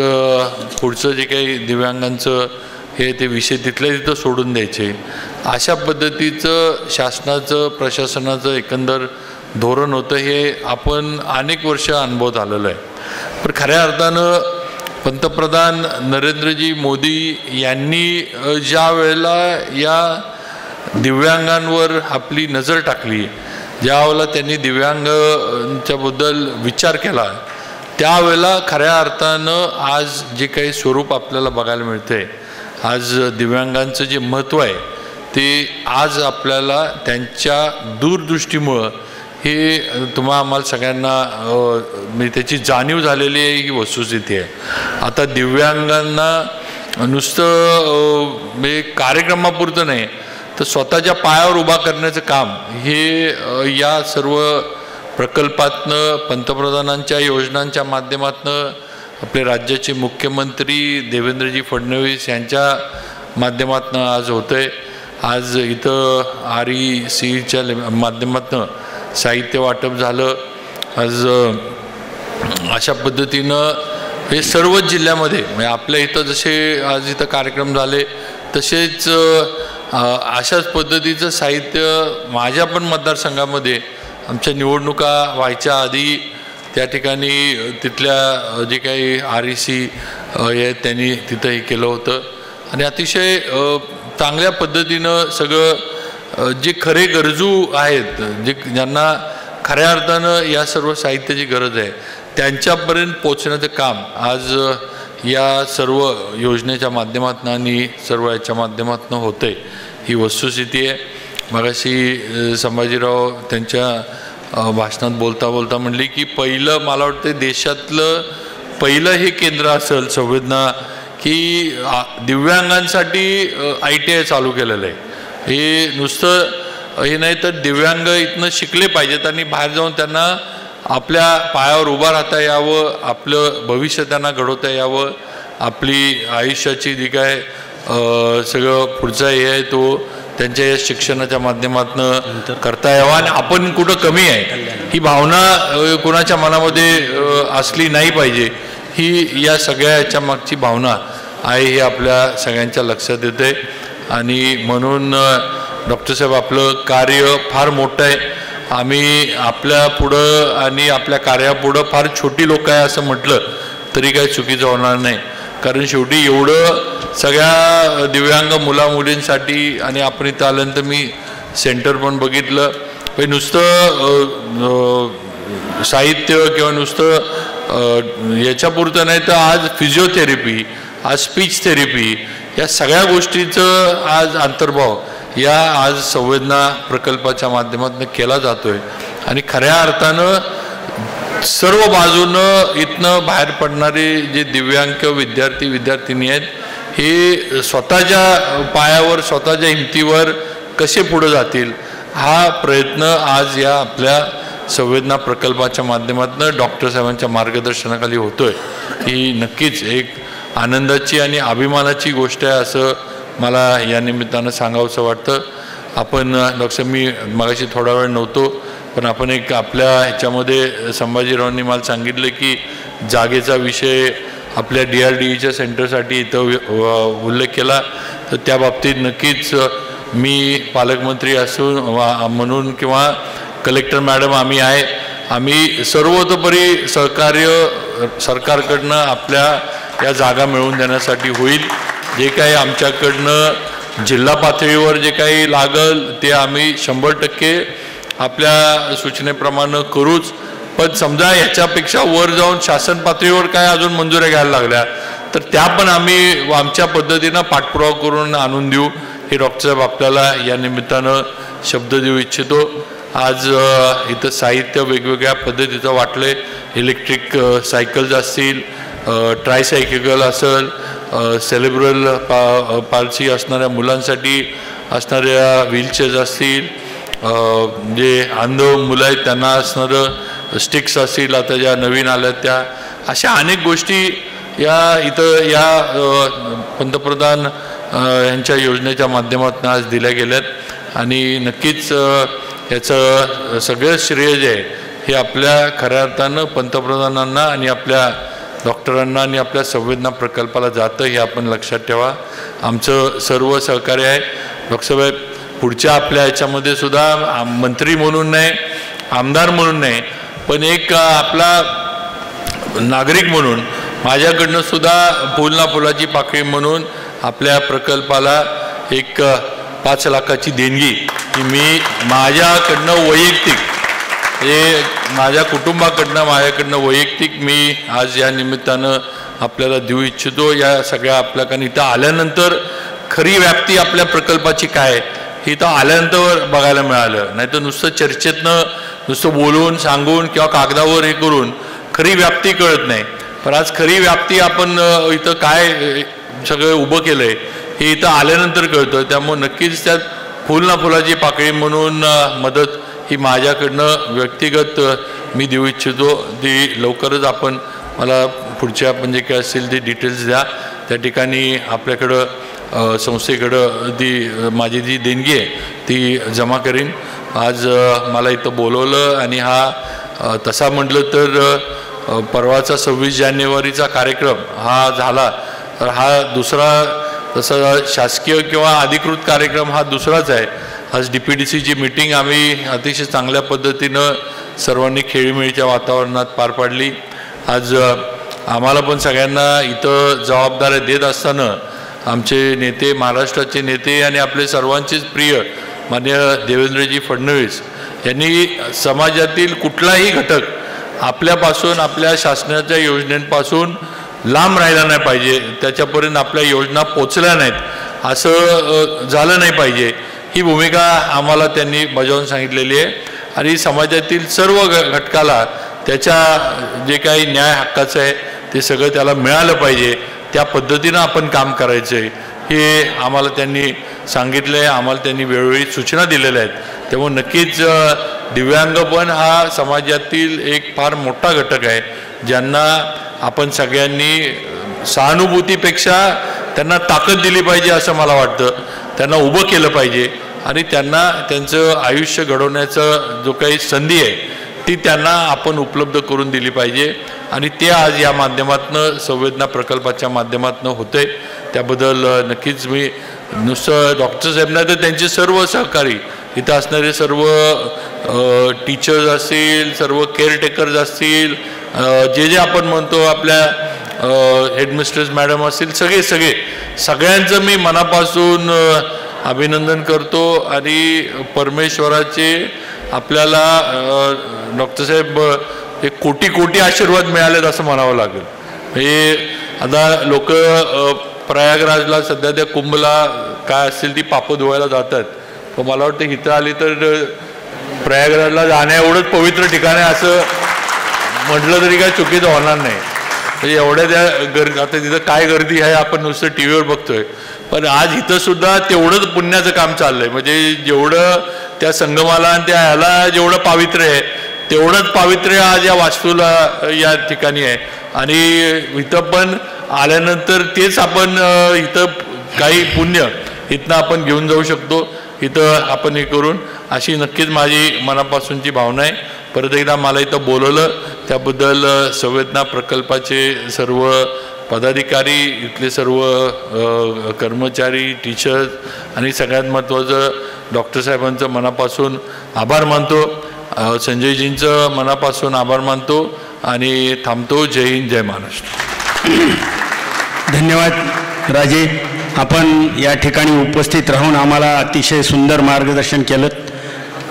पुढचं जे काही दिव्यांगांचं हे ते विषय तिथल्या तिथं सोडून द्यायचे, अशा पद्धतीचं शासनाचं प्रशासनाचं एकंदर धोरण होतं. हे आपण अनेक वर्ष अनुभवत आलेलं आहे. पण खऱ्या अर्थानं पंतप्रधान नरेंद्रजी मोदी यांनी ज्या वेळेला या दिव्यांगांवर आपली नजर टाकली, ज्या वेळेला त्यांनी दिव्यांगांच्याबद्दल विचार केला, त्यावेळेला खऱ्या अर्थानं आज जे काही स्वरूप आपल्याला बघायला मिळते, आज दिव्यांगांचं जे महत्त्व आहे ते आज आपल्याला त्यांच्या दूरदृष्टीमुळं हे आम्हाला सगळ्यांना म्हणजे त्याची जाणीव झालेली आहे ही वस्तुस्थिती आहे. आता दिव्यांगांना नुसतं म्हणजे कार्यक्रमापुरतं नाही तर स्वतःच्या पायावर उभा करण्याचं काम हे या सर्व प्रकल्पातनं पंतप्रधानांच्या योजनांच्या माध्यमातनं आपले राज्याचे मुख्यमंत्री देवेंद्रजी फडणवीस यांच्या माध्यमातनं आज होतं आहे. आज इथं RECच्या माध्यमातनं साहित्य वाटप झालं. आज अशा पद्धतीनं हे सर्वच जिल्ह्यामध्ये म्हणजे आपल्या इथं जसे आज इथं कार्यक्रम झाले तसेच अशाच पद्धतीचं साहित्य माझ्या पण मतदारसंघामध्ये आमच्या निवडणुका व्हायच्या आधी त्या ठिकाणी तिथल्या जे काही REC हे त्यांनी तिथं हे केलं होतं आणि अतिशय चांगल्या पद्धतीनं सगळं जे खरे गरजू आहेत ज्यांना खऱ्या अर्थानं या सर्व साहित्याची गरज आहे त्यांच्यापर्यंत पोचण्याचं काम आज या सर्व योजनेच्या माध्यमातून आणि सर्व याच्या माध्यमातून होतं आहे. ही वस्तुस्थिती आहे. मगाशी संभाजीराव त्यांच्या भाषणात बोलता म्हणली की पहिलं मला वाटतं देशातलं पहिलं हे केंद्र असेल संवेदना की दिव्यांगांसाठी ITI चालू केलेलं आहे. हे नुसतं हे नाही तर दिव्यांग इथनं शिकले पाहिजेत आणि बाहेर जाऊन त्यांना आपल्या पायावर उभं राहता यावं, आपलं भविष्य त्यांना घडवता यावं, आपली आयुष्याची जी काय सगळं पुढचा हे आहे तो त्यांच्या या शिक्षणाच्या माध्यमातून करता यावा आणि आपण कुठं कमी आहे ही भावना कोणाच्या मनामध्ये असली नाही पाहिजे. ही या सगळ्या याच्या मागची भावना आहे हे आपल्या सगळ्यांच्या लक्षात येते आणि म्हणून डॉक्टर साहेब आपलं कार्य फार मोठं आहे. आम्ही आपल्या पुढं आणि आपल्या कार्यापुढं फार छोटी लोक आहे असं म्हटलं तरी काही चुकीचं होणार नाही. कारण शेवटी एवढं सगळ्या दिव्यांग मुलामुलींसाठी आणि आपण इथं आल्यानंतर मी सेंटर पण बघितलं पण नुसतं साहित्य किंवा नुसतं याच्यापुरतं नाही तर आज फिजिओथेरपी, आज स्पीच थेरपी या सगळ्या गोष्टीचं आज अंतर्भाव या आज संवेदना प्रकल्पाच्या माध्यमातून केला जातोय आणि खऱ्या अर्थानं सर्व बाजूनं इथनं बाहेर पडणारे जे दिव्यांग विद्यार्थिनी आहेत हे स्वतःच्या पायावर स्वतःच्या हिमतीवर कसे पुढे जातील हा प्रयत्न आज या आपल्या संवेदना प्रकल्पाच्या माध्यमातून डॉक्टर साहेबांच्या मार्गदर्शनाखाली होतोय. ही नक्कीच एक आनंदाची आणि अभिमानाची गोष्ट आहे असं मला या निमित्तानं सांगावंसं वाटतं. आपण डॉक्टर मी मगाशी थोडा वेळ नव्हतो पण आपण एक आपल्या ह्याच्यामध्ये संभाजीरावांनी मला सांगितलं की जागेचा विषय आपल्या DRDEच्या सेंटरसाठी इथं उल्लेख केला तर त्या बाबतीत नक्कीच मी पालकमंत्री असून म्हणून किंवा कलेक्टर मॅडम आम्ही सर्वतोपरी सहकार्य सरकारकडनं आपल्या या जागा मिळवून देण्यासाठी होईल. जे काही आमच्याकडनं जिल्हा पातळीवर जे काही लागल ते आम्ही 100% आपल्या सूचनेप्रमाणे करूच. पण समजा याच्यापेक्षा वर जाऊन शासन पातळीवर काय अजून मंजुऱ्या घ्यायला लागल्या तर त्या पण आम्ही आमच्या पद्धतीनं पाठपुरावा करून आणून देऊ हे डॉक्टर साहेब आपल्याला या निमित्तानं शब्द देऊ इच्छितो. आज इथं साहित्य वेगवेगळ्या पद्धतीचं वाटले. इलेक्ट्रिक सायकल्स असतील, ट्रायसायकल असेल, सेलेब्रल पाल्सी असणाऱ्या मुलांसाठी असणाऱ्या व्हीलचेअर्स असतील, जे अंध मुलं आहेत त्यांना असणारं स्टिक्स असतील आता ज्या नवीन आल्या त्या अशा अनेक गोष्टी या इथं या पंतप्रधान यांच्या योजनेच्या माध्यमातून आज दिल्या गेल्यात आणि नक्कीच याचं सगळं श्रेय जे आहे हे आपल्या खऱ्या अर्थानं पंतप्रधानांना आणि आपल्या डॉक्टरांना आणि आपल्या संवेदना प्रकल्पाला जातं हे आपण लक्षात ठेवा. आमचं सर्व सहकार्य आहे. डॉक्टर साहेब पुढच्या आपल्या याच्यामध्ये सुद्धा मंत्री म्हणून नाही, आमदार म्हणून नाही, पण एक आपला नागरिक म्हणून माझ्याकडनं सुद्धा फुल ना फुलाची पाकळी म्हणून आपल्या प्रकल्पाला एक 5 लाखाची देणगी की मी माझ्याकडनं वैयक्तिक हे माझ्या कुटुंबाकडनं माझ्याकडनं वैयक्तिक मी आज या निमित्तानं आपल्याला देऊ इच्छितो. या सगळ्या आपल्याकडे इथं आल्यानंतर खरी व्याप्ती आपल्या प्रकल्पाची काय हे तर आल्यानंतर बघायला मिळालं. नाही तर नुसतं चर्चेतनं नुसतं बोलून सांगून किंवा कागदावर हे करून खरी व्याप्ती कळत नाही. पण आज खरी व्याप्ती आपण इथं काय सगळं उभं केलं आहे हे इथं आल्यानंतर कळतं. त्यामुळे नक्कीच त्यात फुल ना फुलाची पाकळी म्हणून मदत ही माझ्याकडनं व्यक्तिगत मी देऊ इच्छितो. ती लवकरच आपण मला पुढच्या म्हणजे काय असतील ते डिटेल्स द्या. त्या ठिकाणी आपल्याकडं संस्थेकडं ती माझी जी देणगी आहे ती जमा करीन. आज मला इथं बोलवलं आणि हा तसा म्हटलं तर परवाचा 26 जानेवारीचा कार्यक्रम हा झाला तर हा दुसरा तसा शासकीय किंवा अधिकृत कार्यक्रम हा दुसराच आहे. आज DPDCची मीटिंग आम्ही अतिशय चांगल्या पद्धतीनं सर्वांनी खेळीमेळीच्या वातावरणात पार पाडली. आज आम्हाला पण सगळ्यांना इथं जबाबदाऱ्या देत असताना आमचे नेते महाराष्ट्राचे नेते आणि आपले सर्वांचेच प्रिय माननीय देवेंद्रजी फडणवीस यांनी समाजातील कुठलाही घटक आपल्यापासून आपल्या शासनाच्या योजनेपासून लांब राहिला नाही पाहिजे, त्याच्यापर्यंत आपल्या योजना पोचल्या नाहीत असं झालं नाही पाहिजे ही भूमिका आम्हाला त्यांनी बजावून सांगितलेली आहे. आणि समाजातील सर्व घटकाला त्याच्या जे काही न्याय हक्काचं आहे ते सगळं त्याला मिळालं पाहिजे, त्या पद्धतीनं आपण काम करायचं आहे हे आम्हाला त्यांनी सांगितलं आहे. आम्हाला त्यांनी वेळोवेळी सूचना दिलेल्या आहेत. त्यामुळे नक्कीच दिव्यांग पण हा समाजातील एक फार मोठा घटक आहे ज्यांना आपण सगळ्यांनी सहानुभूतीपेक्षा त्यांना ताकद दिली पाहिजे असं मला वाटतं. त्यांना उभं केलं पाहिजे आणि त्यांना त्यांचं आयुष्य घडवण्याचं जो काही संधी आहे ती त्यांना आपण उपलब्ध करून दिली पाहिजे. आणि ते आज या माध्यमातून संवेदना प्रकल्पाच्या माध्यमातून होते. त्याबद्दल नक्कीच मी नुसतं डॉक्टर साहेब नाही तर त्यांचे सर्व सहकारी इथं असणारे सर्व टीचर्स असतील, सर्व केअरटेकर्स असतील, जे आपण म्हणतो आपल्या हेडमिस्ट्रेस मॅडम असतील, सगळ्यांचं मी मनापासून अभिनंदन करतो. आणि परमेश्वराचे आपल्याला डॉक्टर साहेब एक कोटी कोटी आशीर्वाद मिळालेत असं म्हणावं लागेल. हे आता लोक प्रयागराजला सध्या त्या कुंभला काय असतील ती पापं धुवायला जातात, पण मला वाटतं इथं आली तर प्रयागराजला जाण्या एवढंच पवित्र ठिकाण आहे असं म्हटलं तरी काय चुकीचं होणार नाही. म्हणजे एवढ्या त्या आता तिथं काय गर्दी आहे आपण नुसतं TV वर बघतोय, पण आज इथं सुद्धा तेवढंच पुण्याचं काम चाललंय. म्हणजे जेवढं त्या संगमाला आणि त्या ह्याला जेवढं पावित्र्य आहे तेवढंच पावित्र्य आज या वास्तूला या ठिकाणी आहे. आणि इथं पण आल्यानंतर तेच आपण इथं काही पुण्य इथनं आपण घेऊन जाऊ शकतो, इथं आपण हे करून, अशी नक्कीच माझी मनापासूनची भावना आहे. परत एकदा मला इथं बोलवलं त्याबद्दल संवेदना प्रकल्पाचे सर्व पदाधिकारी, इथले सर्व कर्मचारी, टीचर्स आणि सगळ्यात महत्त्वाचं डॉक्टर साहेबांचं मनापासून आभार मानतो. संजयजींचं मनापासून आभार मानतो आणि थांबतो. जय हिंद, जय महाराष्ट्र. धन्यवाद राजे. आपण या ठिकाणी उपस्थित राहून आम्हाला अतिशय सुंदर मार्गदर्शन केलं.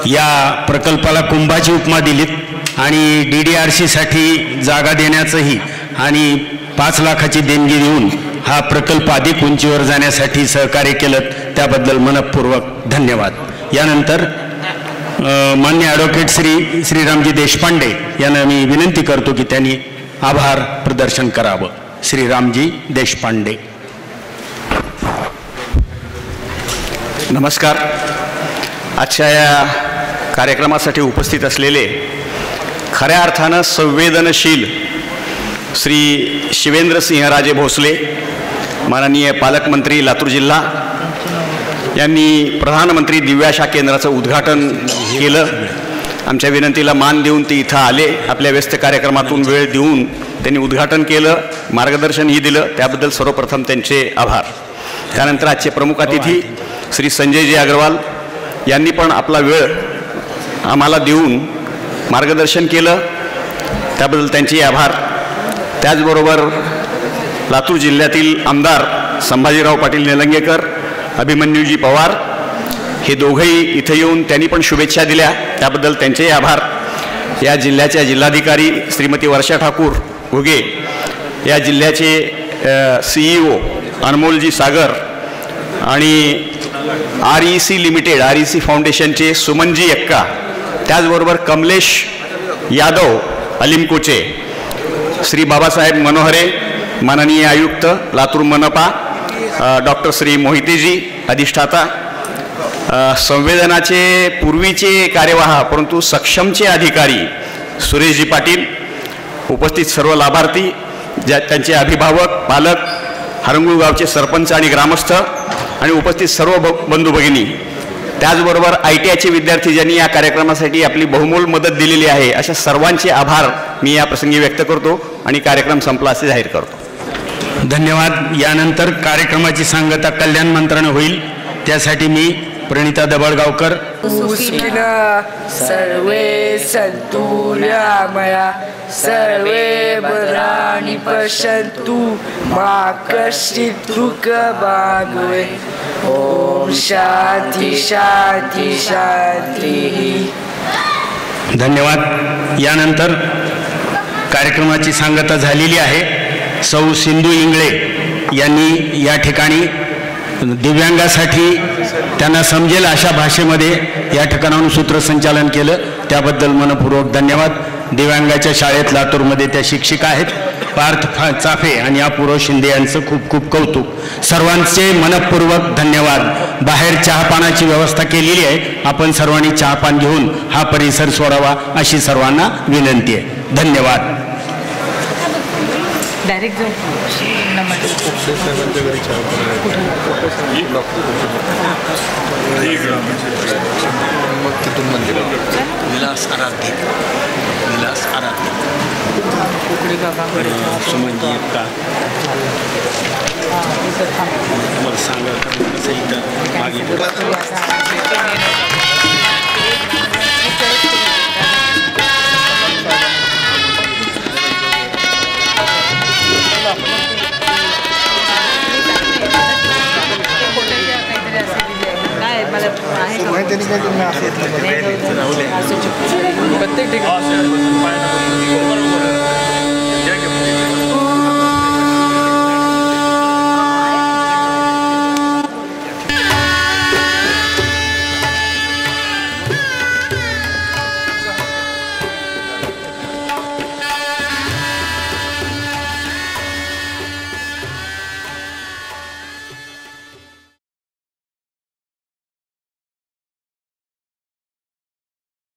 या प्रकल्पाला कुंभाची उपमा दिलीत आणि DDRCसाठी जागा देण्याचंही आणि 5 लाखाची देणगी देऊन हा प्रकल्प अधिक उंचीवर जाण्यासाठी सहकार्य केलं, त्याबद्दल मनपूर्वक धन्यवाद. यानंतर मान्य ॲडव्होकेट श्री श्रीरामजी देशपांडे यांना मी विनंती करतो की त्यांनी आभार प्रदर्शन करावं. श्रीरामजी देशपांडे. नमस्कार. आजच्या या कार्यक्रमासाठी उपस्थित असलेले खऱ्या अर्थानं संवेदनशील श्री शिवेंद्रसिंहराजे भोसले, माननीय पालकमंत्री लातूर जिल्हा, यांनी प्रधानमंत्री दिव्याशा केंद्राचं उद्घाटन केलं. आमच्या विनंतीला मान देऊन ते इथं आले. आपल्या व्यस्त कार्यक्रमातून वेळ देऊन त्यांनी उद्घाटन केलं, मार्गदर्शनही दिलं, त्याबद्दल सर्वप्रथम त्यांचे आभार. त्यानंतर आजचे प्रमुख अतिथी श्री संजयजी अग्रवाल यांनी पण आपला वेळ आम्हाला देऊन मार्गदर्शन केलं, त्याबद्दल त्यांचे आभार. त्याचबरोबर लातूर जिल्ह्यातील आमदार संभाजीराव पाटील निलंगेकर, अभिमन्यूजी पवार हे दोघंही इथे येऊन त्यांनी पण शुभेच्छा दिल्या, त्याबद्दल त्यांचेही आभार. या जिल्ह्याच्या जिल्हाधिकारी श्रीमती वर्षा ठाकूर घुगे, या जिल्ह्याचे CEO अनमोलजी सागर आणि REC लिमिटेड, REC फाउंडेशनचे सुमनजी एक्का त्याचबरोबर कमलेश यादव अलिमकोचे, श्री बाबासाहेब मनोहरे माननीय आयुक्त लातूर मनपा, डॉक्टर श्री मोहितेजी अधिष्ठाता, संवेदनाचे पूर्वीचे कार्यवाह परंतु सक्षमचे अधिकारी सुरेशजी पाटील, उपस्थित सर्व लाभार्थी, त्यांचे अभिभावक, पालक, हरंगुळ गावचे सरपंच आणि ग्रामस्थ आणि उपस्थित सर्व बंधू भगिनी, त्याचबरोबर ITIचे विद्यार्थी ज्यांनी या कार्यक्रमासाठी आपली बहुमोल मदत दिलेली आहे, अशा सर्वांचे आभार मी या प्रसंगी व्यक्त करतो आणि कार्यक्रम संपला असे जाहीर करतो. धन्यवाद. यानंतर कार्यक्रमाची सांगता कल्याण मंत्राने होईल. त्यासाठी मी प्रणिता दबळगावकर. सर्वे सन्तु निरामया सर्वे भद्राणि पश्यन्तु मा कश्चित् दुःखभाग् भवेत्. ओम शांती शांती शांती. धन्यवाद. यानंतर कार्यक्रमाची सांगता झालेली आहे. सौ सिंधू इंगळे यांनी या ठिकाणी दिव्यांगासाठी त्यांना समजेल अशा भाषेमध्ये या ठिकाणाहून सूत्रसंचालन केलं, त्याबद्दल मनपूर्वक धन्यवाद. दिव्यांगाच्या शाळेत लातूरमध्ये त्या शिक्षिका आहेत. पार्थ चाफे आणि अपूर्व शिंदे यांचं खूप खूप कौतुक. सर्वांचे मनपूर्वक धन्यवाद. बाहेर चहापानाची व्यवस्था केलेली आहे, आपण सर्वांनी चहापान घेऊन हा परिसर सोडावा अशी सर्वांना विनंती आहे. धन्यवाद. डायरेक्ट जाऊ विलास आराध्य, विलास आराध्य, सुमनजी का मला सांगा कसं इथं मागे प्रत्येक ठिकाणी